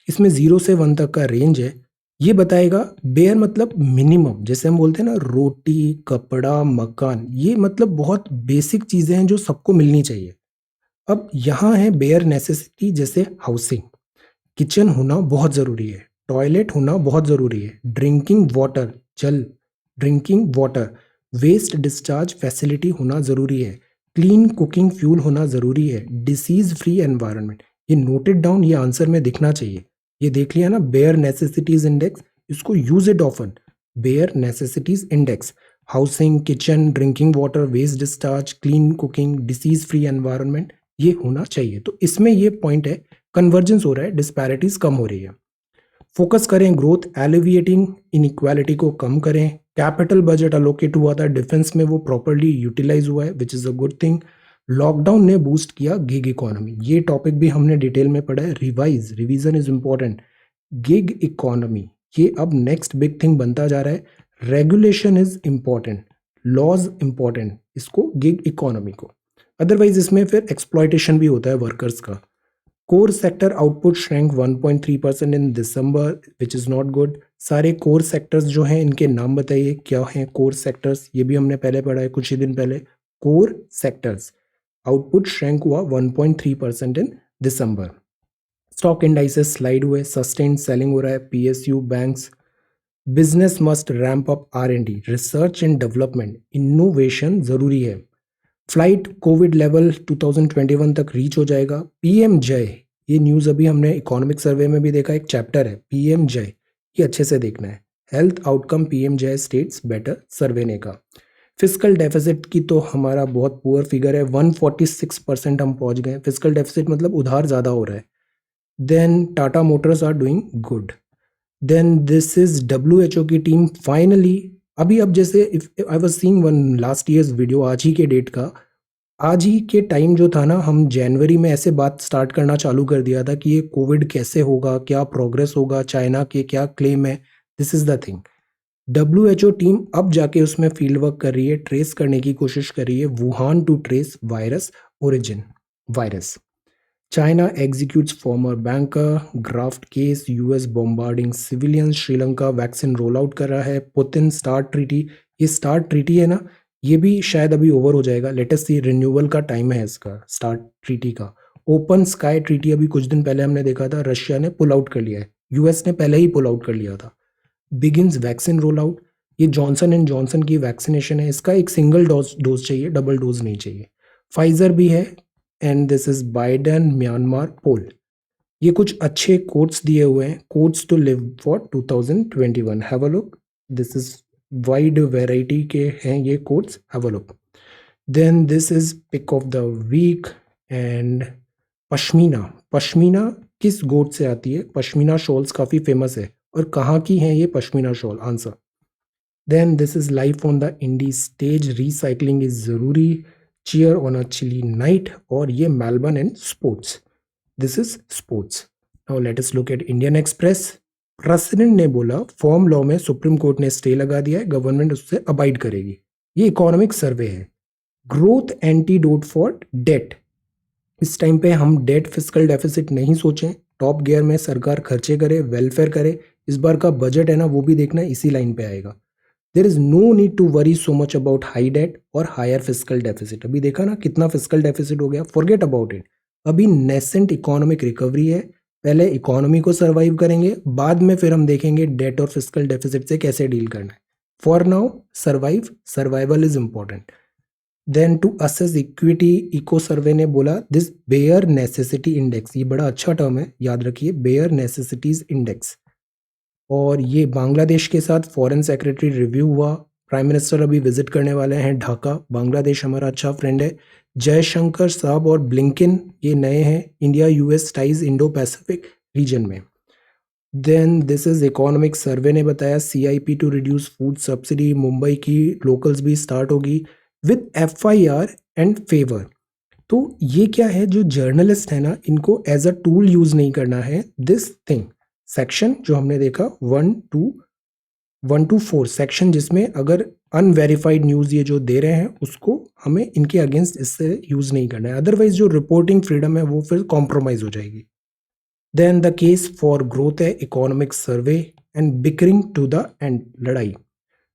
Speaker 1: इसमें 0 से 1 तक का रेंज है। ये बताएगा बेयर मतलब मिनिमम, जैसे हम बोलते हैं ना रोटी कपड़ा मकान, ये मतलब बहुत बेसिक चीजें हैं जो सबको मिलनी चाहिए। अब यहाँ है बेयर नेसेसिटी, जैसे हाउसिंग, किचन होना बहुत ज़रूरी है, टॉयलेट होना बहुत ज़रूरी है, ड्रिंकिंग वाटर, जल, drinking water, waste discharge facility होना ज़रूरी है, क्लीन कुकिंग फ्यूल होना ज़रूरी है, डिसीज फ्री एनवायरनमेंट। ये नोटेड डाउन, ये आंसर में दिखना चाहिए। ये देख लिया ना, बेयर नेसेसिटीज इंडेक्स, इसको use it often. Bare necessities index, housing, kitchen, drinking water, waste discharge, clean cooking, disease free environment, ये होना चाहिए। तो इसमें ये पॉइंट है, कन्वर्जेंस हो रहा है, डिस्पैरिटीज कम हो रही है। फोकस करें ग्रोथ, एलिविएटिंग इनइक्वालिटी को कम करें। कैपिटल बजट अलोकेट हुआ था डिफेंस में, वो प्रॉपर्ली यूटिलाइज हुआ है, which is a good thing. Lockdown ने बूस्ट किया गिग इकोनॉमी, ये टॉपिक भी हमने डिटेल में पढ़ा है। Revise, revision is important. Gig economy ये अब नेक्स्ट बिग थिंग बनता जा रहा है। Regulation is important, laws important, इसको गिग इकोनॉमी को। अदरवाइज इसमें फिर एक्सप्लॉयटेशन भी होता है वर्कर्स का। Core sector output shrank 1.3% in December, which is not good. सारे कोर सेक्टर्स जो हैं इनके नाम बताइए क्या हैं कोर सेक्टर्स, ये भी हमने पहले पढ़ा है कुछ ही दिन पहले। कोर सेक्टर्स आउटपुट श्रैंक हुआ 1.3% in December. Stock indices slide हुए, सस्टेन्ड सेलिंग हो रहा है, PSU banks. Business must ramp up R and D, research and development, innovation जरूरी है। फ्लाइट कोविड लेवल 2021 तक रीच हो जाएगा। पीएम जय, ये न्यूज़ अभी हमने इकोनॉमिक सर्वे में भी देखा, एक चैप्टर है पीएम जय, ये अच्छे से देखना है। हेल्थ आउटकम पीएम जय स्टेट्स बेटर, सर्वे ने कहा। फिजिकल डेफिसिट की तो हमारा बहुत पुअर फिगर है, 146% हम पहुंच गए। फिजिकल डेफिसिट मतलब उधार ज़्यादा हो रहा है। Then Tata Motors are doing good. Then this is WHO की टीम फाइनली, अभी अब जैसे if I was seeing one last year's video, आज ही के डेट का, आज ही के टाइम जो था ना, हम जनवरी में ऐसे बात स्टार्ट करना चालू कर दिया था कि ये कोविड कैसे होगा, क्या प्रोग्रेस होगा, चाइना के क्या क्लेम है। This is the thing, WHO team अब जाके उसमें फील्ड वर्क कर रही है, ट्रेस करने की कोशिश कर रही है, Wuhan to trace virus origin virus. China executes former banker, graft case, US bombarding civilians, Sri Lanka vaccine roll out कर रहा है, पुतिन स्टार्ट ट्रीटी, ये स्टार्ट ट्रीटी है ना, ये भी शायद अभी ओवर हो जाएगा, लेटेस्ट सी रिन्यूअल का टाइम है इसका स्टार्ट ट्रीटी का। ओपन स्काई ट्रीटी अभी कुछ दिन पहले हमने देखा था, रशिया ने पुल आउट कर लिया है, यूएस ने पहले ही पुल आउट कर लिया था। बिगिंस वैक्सीन रोल आउट, ये जॉनसन एंड जॉनसन की वैक्सीनेशन है, इसका एक सिंगल डोज चाहिए, डबल डोज नहीं चाहिए। फाइजर भी है, and this is Biden Myanmar poll. ये कुछ अच्छे कोट्स दिए हुए हैं, quotes to live for 2021, have a look, this is wide variety के हैं ये quotes, have a look. Then this is pick of the week, and pashmina, pashmina किस गोट से आती है? पश्मीना शॉल्स काफ़ी फेमस है, और कहाँ की है ये pashmina shawl? Answer. Then this is life on the indie stage, recycling is ज़रूरी, cheer on a chilly night, और ये Melbourne and sports, this is sports. Now let us look at Indian Express. President ने बोला farm law में supreme court ने stay लगा दिया है, गवर्नमेंट उससे अबाइड करेगी। ये इकोनॉमिक सर्वे है। ग्रोथ एंटीडोट फॉर डेट, इस टाइम पे हम डेट फिस्कल डेफिसिट नहीं सोचें, टॉप गियर में सरकार खर्चे करे, वेलफेयर करे। इस बार का बजट है ना, वो भी देखना इसी लाइन पे आएगा। There is no need to worry so much about high debt और हायर फिस्कल डेफिसिट। अभी देखा ना कितना फिस्कल डेफिसिट हो गया, फॉरगेट अबाउट इट। अभी नेसेंट इकोनॉमिक रिकवरी है, पहले इकोनॉमी को सर्वाइव करेंगे, बाद में फिर हम देखेंगे डेट और फिस्कल डेफिसिट से कैसे डील करना है। For now survive, survival is important. Then to assess equity, eco survey ने बोला दिस बेयर नेसेसिटी इंडेक्स, ये बड़ा अच्छा टर्म है, याद रखिए, बेयर नेसेसिटीज इंडेक्स। और ये बांग्लादेश के साथ फॉरेन सेक्रेटरी रिव्यू हुआ, प्राइम मिनिस्टर अभी विजिट करने वाले हैं ढाका, बांग्लादेश हमारा अच्छा फ्रेंड है। जयशंकर साहब और ब्लिंकन ये नए हैं, India US ties Indo Pacific region में। Then this is economic survey ने बताया CIP to reduce food subsidy, Mumbai की लोकल्स भी स्टार्ट होगी विद एफआईआर एंड फेवर। तो ये क्या है, जो जर्नलिस्ट है ना, इनको एज अ टूल यूज नहीं करना है। दिस थिंग सेक्शन जो हमने देखा 1 to 4 सेक्शन, जिसमें अगर अनवेरिफाइड न्यूज ये जो दे रहे हैं उसको हमें इनके अगेंस्ट इससे यूज नहीं करना है, अदरवाइज जो रिपोर्टिंग फ्रीडम है वो फिर कॉम्प्रोमाइज हो जाएगी। Then the case for growth है economic survey, and bickering to the end, लड़ाई।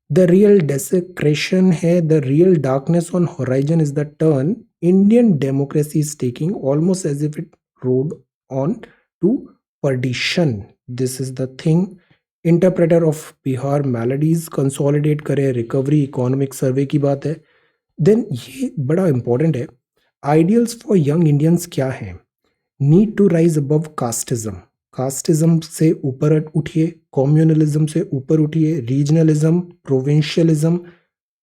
Speaker 1: द रियल डेसेक्रेशन है, the real darkness on horizon is the turn Indian democracy is taking almost as if it rode on to perdition, this is the thing। Interpreter of Bihar melodies consolidate करे, recovery economic survey की बात है। Then ये बड़ा important है, ideals for young Indians क्या है? Need to rise above casteism, casteism से ऊपर उठिए, कम्युनलिज्म से ऊपर उठिए, रीजनलिज्म, प्रोविंशियलिज्म,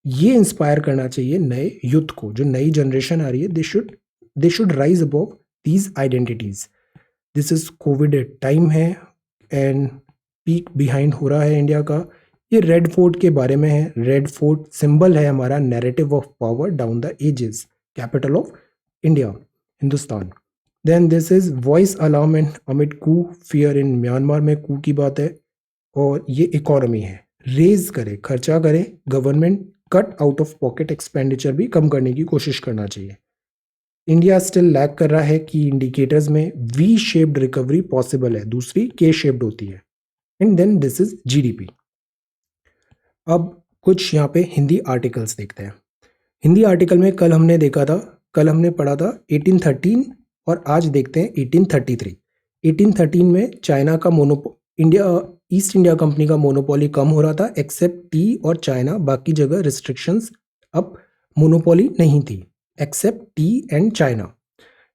Speaker 1: ये इंस्पायर करना चाहिए नए युथ को, जो नई जनरेशन आ रही है, they should rise above these identities. This is Covid time है, एंड पीक बिहाइंड हो रहा है इंडिया का। ये रेड फोर्ट के बारे में है, रेड फोर्ट सिंबल है हमारा narrative of power down the ages, capital of India, Hindustan. Then this is voice alarm and amid coup, fear in Myanmar में कू की बात है। और ये इकोनॉमी है, रेज करे, खर्चा करे, government cut out of pocket expenditure भी कम करने की कोशिश करना चाहिए। इंडिया स्टिल लैग कर रहा है कि इंडिकेटर्स में वी शेप्ड रिकवरी पॉसिबल है, दूसरी के शेप्ड होती है। And then this is GDP. अब कुछ यहाँ पे हिंदी आर्टिकल्स देखते हैं। हिंदी आर्टिकल में कल हमने देखा था, कल हमने पढ़ा था 1813, और आज देखते हैं 1833। 1813 में चाइना का ईस्ट इंडिया कंपनी का मोनोपोली कम हो रहा था, एक्सेप्ट टी और चाइना, बाकी जगह रिस्ट्रिक्शंस, अब मोनोपोली नहीं थी एक्सेप्ट टी एंड चाइना।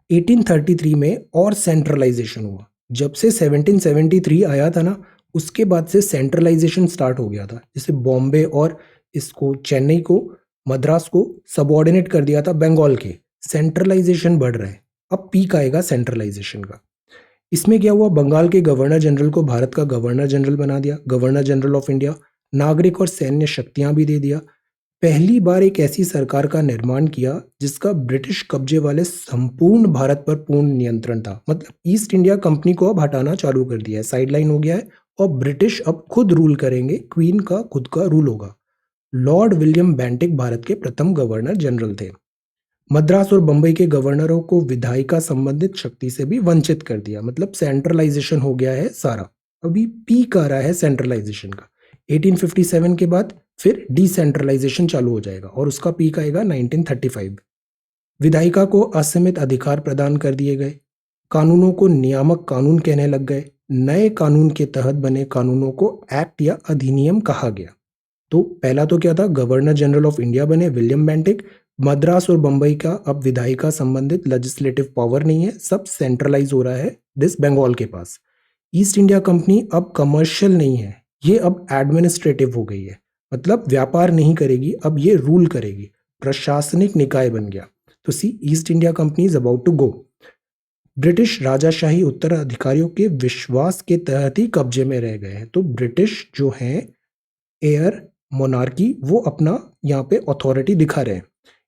Speaker 1: 1833 में और सेंट्रलाइजेशन हुआ, जब से 1773 आया था ना, उसके बाद से सेंट्रलाइजेशन स्टार्ट हो गया था। जैसे बॉम्बे और इसको, चेन्नई को, मद्रास को सबऑर्डिनेट कर दिया था बंगाल के, सेंट्रलाइजेशन बढ़ रहा है, अब पीक आएगा सेंट्रलाइजेशन का। इसमें क्या हुआ, बंगाल के गवर्नर जनरल को भारत का गवर्नर जनरल बना दिया, गवर्नर जनरल ऑफ इंडिया, नागरिक और सैन्य शक्तियां भी दे दिया। पहली बार एक ऐसी सरकार का निर्माण किया जिसका ब्रिटिश कब्जे वाले संपूर्ण भारत पर पूर्ण नियंत्रण था। मतलब ईस्ट इंडिया कंपनी को अब हटाना चालू कर दिया है, साइडलाइन हो गया है, और ब्रिटिश अब खुद रूल करेंगे, क्वीन का खुद का रूल होगा। लॉर्ड विलियम बेंटिक भारत के प्रथम गवर्नर जनरल थे। मद्रास और बंबई के गवर्नरों को विधायिका संबंधित शक्ति से भी वंचित कर दिया, मतलब सेंट्रलाइजेशन हो गया है सारा। अभी पीक आ रहा है सेंट्रलाइजेशन का। 1857 के बाद फिर डिसेंट्रलाइजेशन चालू हो जाएगा और उसका पीक आएगा 1935। विधायिका को असीमित अधिकार प्रदान कर दिए गए। कानूनों को नियामक कानून कहने लग गए। नए कानून के तहत बने कानूनों को एक्ट या अधिनियम कहा गया। तो पहला तो क्या था, गवर्नर जनरल ऑफ इंडिया बने विलियम बेंटिक। मद्रास और बंबई का अब विधायिका संबंधित लेजिस्लेटिव पावर नहीं है, सब सेंट्रलाइज हो रहा है दिस बंगाल के पास। ईस्ट इंडिया कंपनी अब कमर्शियल नहीं है, ये अब एडमिनिस्ट्रेटिव हो गई है, मतलब व्यापार नहीं करेगी, अब ये रूल करेगी, प्रशासनिक निकाय बन गया। तो see, East India Company is about to go. British राजाशाही उत्तराधिकारियों के विश्वास के तहत ही कब्जे में रह गए हैं। तो ब्रिटिश जो है एयर मोनार्की, वो अपना यहाँ पे अथॉरिटी दिखा रहे हैं।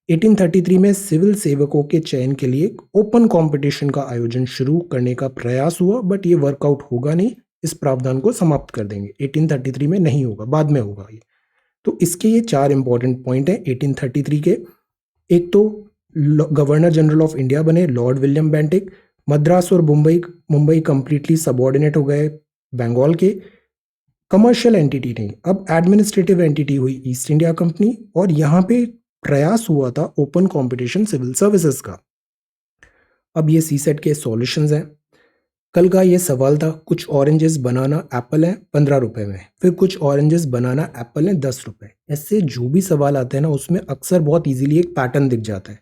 Speaker 1: 1833 में सिविल सेवकों के चयन के लिए एक ओपन कंपटीशन का आयोजन शुरू करने का प्रयास हुआ, बट ये वर्कआउट होगा नहीं, इस प्रावधान को समाप्त कर देंगे। 1833 में नहीं होगा, बाद में होगा ये। तो इसके ये 4 इंपॉर्टेंट पॉइंट हैं 1833 के। एक तो गवर्नर जनरल ऑफ इंडिया बने लॉर्ड विलियम बेंटिक। मद्रास और मुंबई कंप्लीटली सबऑर्डिनेट हो गए बंगाल के। कमर्शियल एंटिटी नहीं, अब एडमिनिस्ट्रेटिव एंटिटी हुई ईस्ट इंडिया कंपनी। और यहाँ पे प्रयास हुआ था ओपन कंपटीशन सिविल सर्विसेज का। अब ये सीसेट के सॉल्यूशंस हैं। कल का ये सवाल था, कुछ ऑरेंजेस बनाना एप्पल है 15 रुपए में, फिर कुछ ऑरेंजेस बनाना एप्पल है 10 रुपए। ऐसे जो भी सवाल आते हैं ना, उसमें अक्सर बहुत इजीली एक पैटर्न दिख जाता है।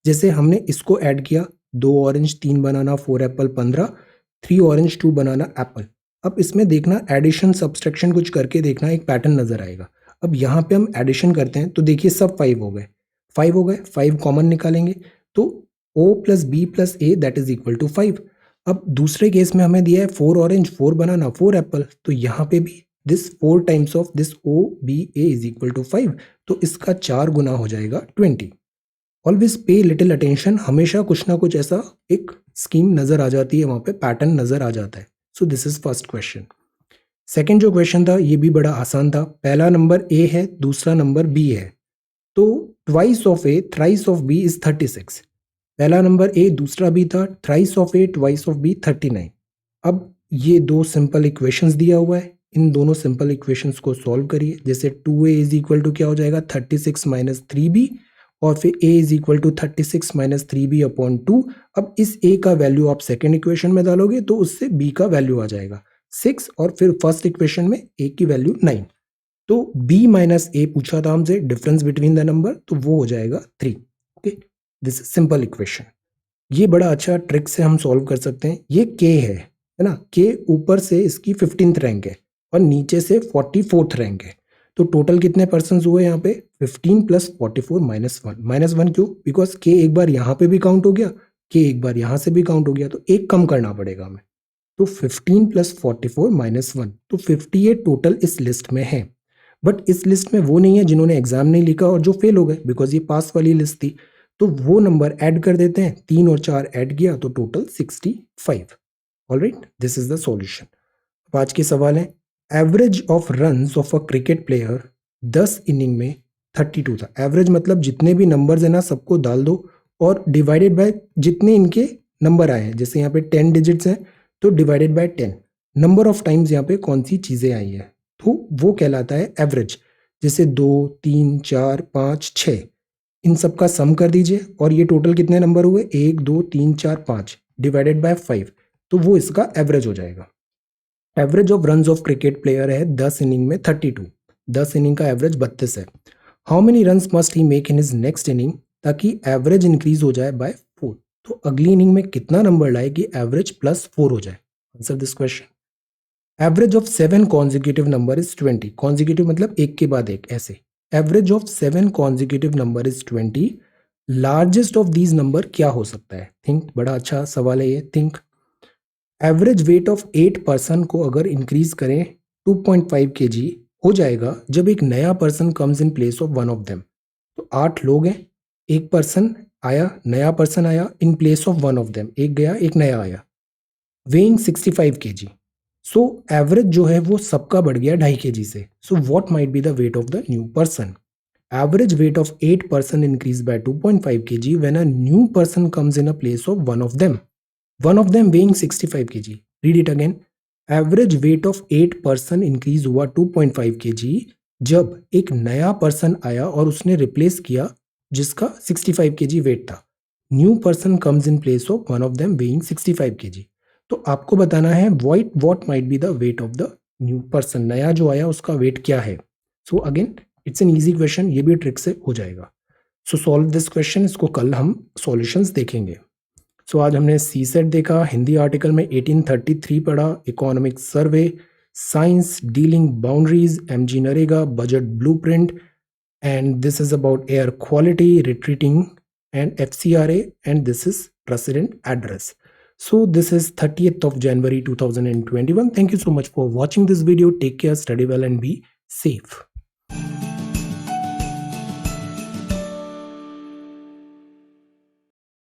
Speaker 1: जैसे हमने इसको ऐड किया, 2 ऑरेंज 3 बनाना 4 एप्पल 15, 3 ऑरेंज 2 बनाना एप्पल। अब इसमें देखना एडिशन सब्सट्रैक्शन कुछ करके देखना, एक पैटर्न नजर आएगा। अब यहाँ पे हम एडिशन करते हैं तो देखिए सब 5 हो गए, 5 हो गए, 5 कॉमन निकालेंगे तो O plus B plus A that is equal to 5। अब दूसरे केस में हमें दिया है 4 ऑरेंज 4 बनाना 4 एप्पल, तो यहाँ पे भी this 4 times of this O B A is equal to 5, तो इसका 4 गुना हो जाएगा 20। ऑलवेज पे लिटिल अटेंशन, हमेशा कुछ ना कुछ ऐसा एक स्कीम नजर आ जाती है, वहां पे पैटर्न नजर आ जाता है। सो this is first question. Second जो क्वेश्चन था ये भी बड़ा आसान था। पहला नंबर ए है, दूसरा नंबर बी है, तो twice of A thrice of B is 36। पहला नंबर ए, दूसरा बी था, thrice of A twice of B 39। अब ये दो सिंपल इक्वेशंस दिया हुआ है, इन दोनों सिंपल इक्वेशंस को सॉल्व करिए। जैसे 2a इज इक्वल टू क्या हो जाएगा 36 माइनस 3b, और फिर a is equal to 36 minus 3b upon 2। अब इस a का वैल्यू आप सेकेंड इक्वेशन में डालोगे तो उससे b का वैल्यू आ जाएगा 6, और फिर फर्स्ट इक्वेशन में a की वैल्यू 9। तो b माइनस a पूछा था हमसे, डिफरेंस बिटवीन द नंबर, तो वो हो जाएगा 3। Okay, this simple equation. ये बड़ा अच्छा ट्रिक से हम सॉल्व कर सकते हैं। ये k है ना, k ऊपर से इसकी 15th रैंक है और नीचे से 44th रैंक है। तो टोटल कितने पर्सन हुए यहाँ पे 15 प्लस 44 माइनस 1। माइनस 1 क्यों? बिकॉज k एक बार यहाँ पे भी काउंट हो गया, k एक बार यहाँ से भी काउंट हो गया, तो एक कम करना पड़ेगा हमें। तो 15 प्लस 44 माइनस 1, तो 58 टोटल इस लिस्ट में है। बट इस लिस्ट में वो नहीं है जिन्होंने एग्जाम नहीं लिखा और जो फेल हो गए, बिकॉज ये पास वाली लिस्ट थी। तो वो नंबर ऐड कर देते हैं, 3 और 4 ऐड किया तो total 65। Alright, this is the solution. अब आज के सवाल है, average of runs of a cricket player 10 inning में 32 था। एवरेज मतलब जितने भी नंबर्स है ना सबको डाल दो और डिवाइडेड बाय जितने इनके नंबर आए हैं। जैसे यहाँ पे 10 डिजिट्स हैं तो divided by 10। Number of times यहाँ पे कौन सी चीजें आई है तो वो कहलाता है एवरेज। जैसे 2 3 4 5 6, इन सब का सम कर दीजिए और ये टोटल कितने नंबर हुए 1 2 3 4 5 डिवाइडेड बाय 5, तो वो इसका एवरेज हो जाएगा। Average of runs off cricket player है 10 इनिंग में 32, 10 इनिंग का एवरेज 32 है। How many runs must he make in his next inning, ताकि एवरेज इंक्रीज हो जाए बाय 4। तो अगली इनिंग में कितना नंबर लाए कि एवरेज प्लस 4 हो जाए? Answer this question. Average of 7 consecutive number is 20। Consecutive मतलब एक के बाद एक, ऐसे। Average of 7 consecutive number is 20। Largest of these number क्या हो सकता है? थिंक, बड़ा अच्छा सवाल है ये, think. Average weight of 8 person को अगर इंक्रीज करें 2.5 kg हो जाएगा जब एक नया person comes in place of one of them. तो 8 लोग हैं, एक पर्सन आया, नया पर्सन आया in place of one of them, एक गया एक नया आया। वेइंग 65 kg, सो एवरेज जो है वो सबका बढ़ गया 2.5 kg से। So what might be the weight of the new person? Average weight of 8 person increased by 2.5 kg when a new person comes in a place of one of them. One of them weighing 65 kg. Read it again. Average weight of 8 person increase हुआ 2.5 kg जब एक नया person आया और उसने replace किया जिसका 65 kg wait था. New person comes in place of one of them weighing 65 kg. तो आपको बताना है what might be the weight of the new person. नया जो आया उसका वेट क्या है. So again it's an easy question, ये भी ट्रिक से हो जाएगा. सो सॉल्व दिस क्वेश्चन. इसको कल हम सॉल्यूशंस देखेंगे. सो आज हमने सी सेट देखा, हिंदी आर्टिकल में 1833 पढ़ा, economic survey, science dealing boundaries, MG NREGA, budget blueprint, and this is about air quality, retreating and FCRA, and this is precedent address. So this is 30th of January 2021. Thank you so much for watching this video. Take care, study well and be safe.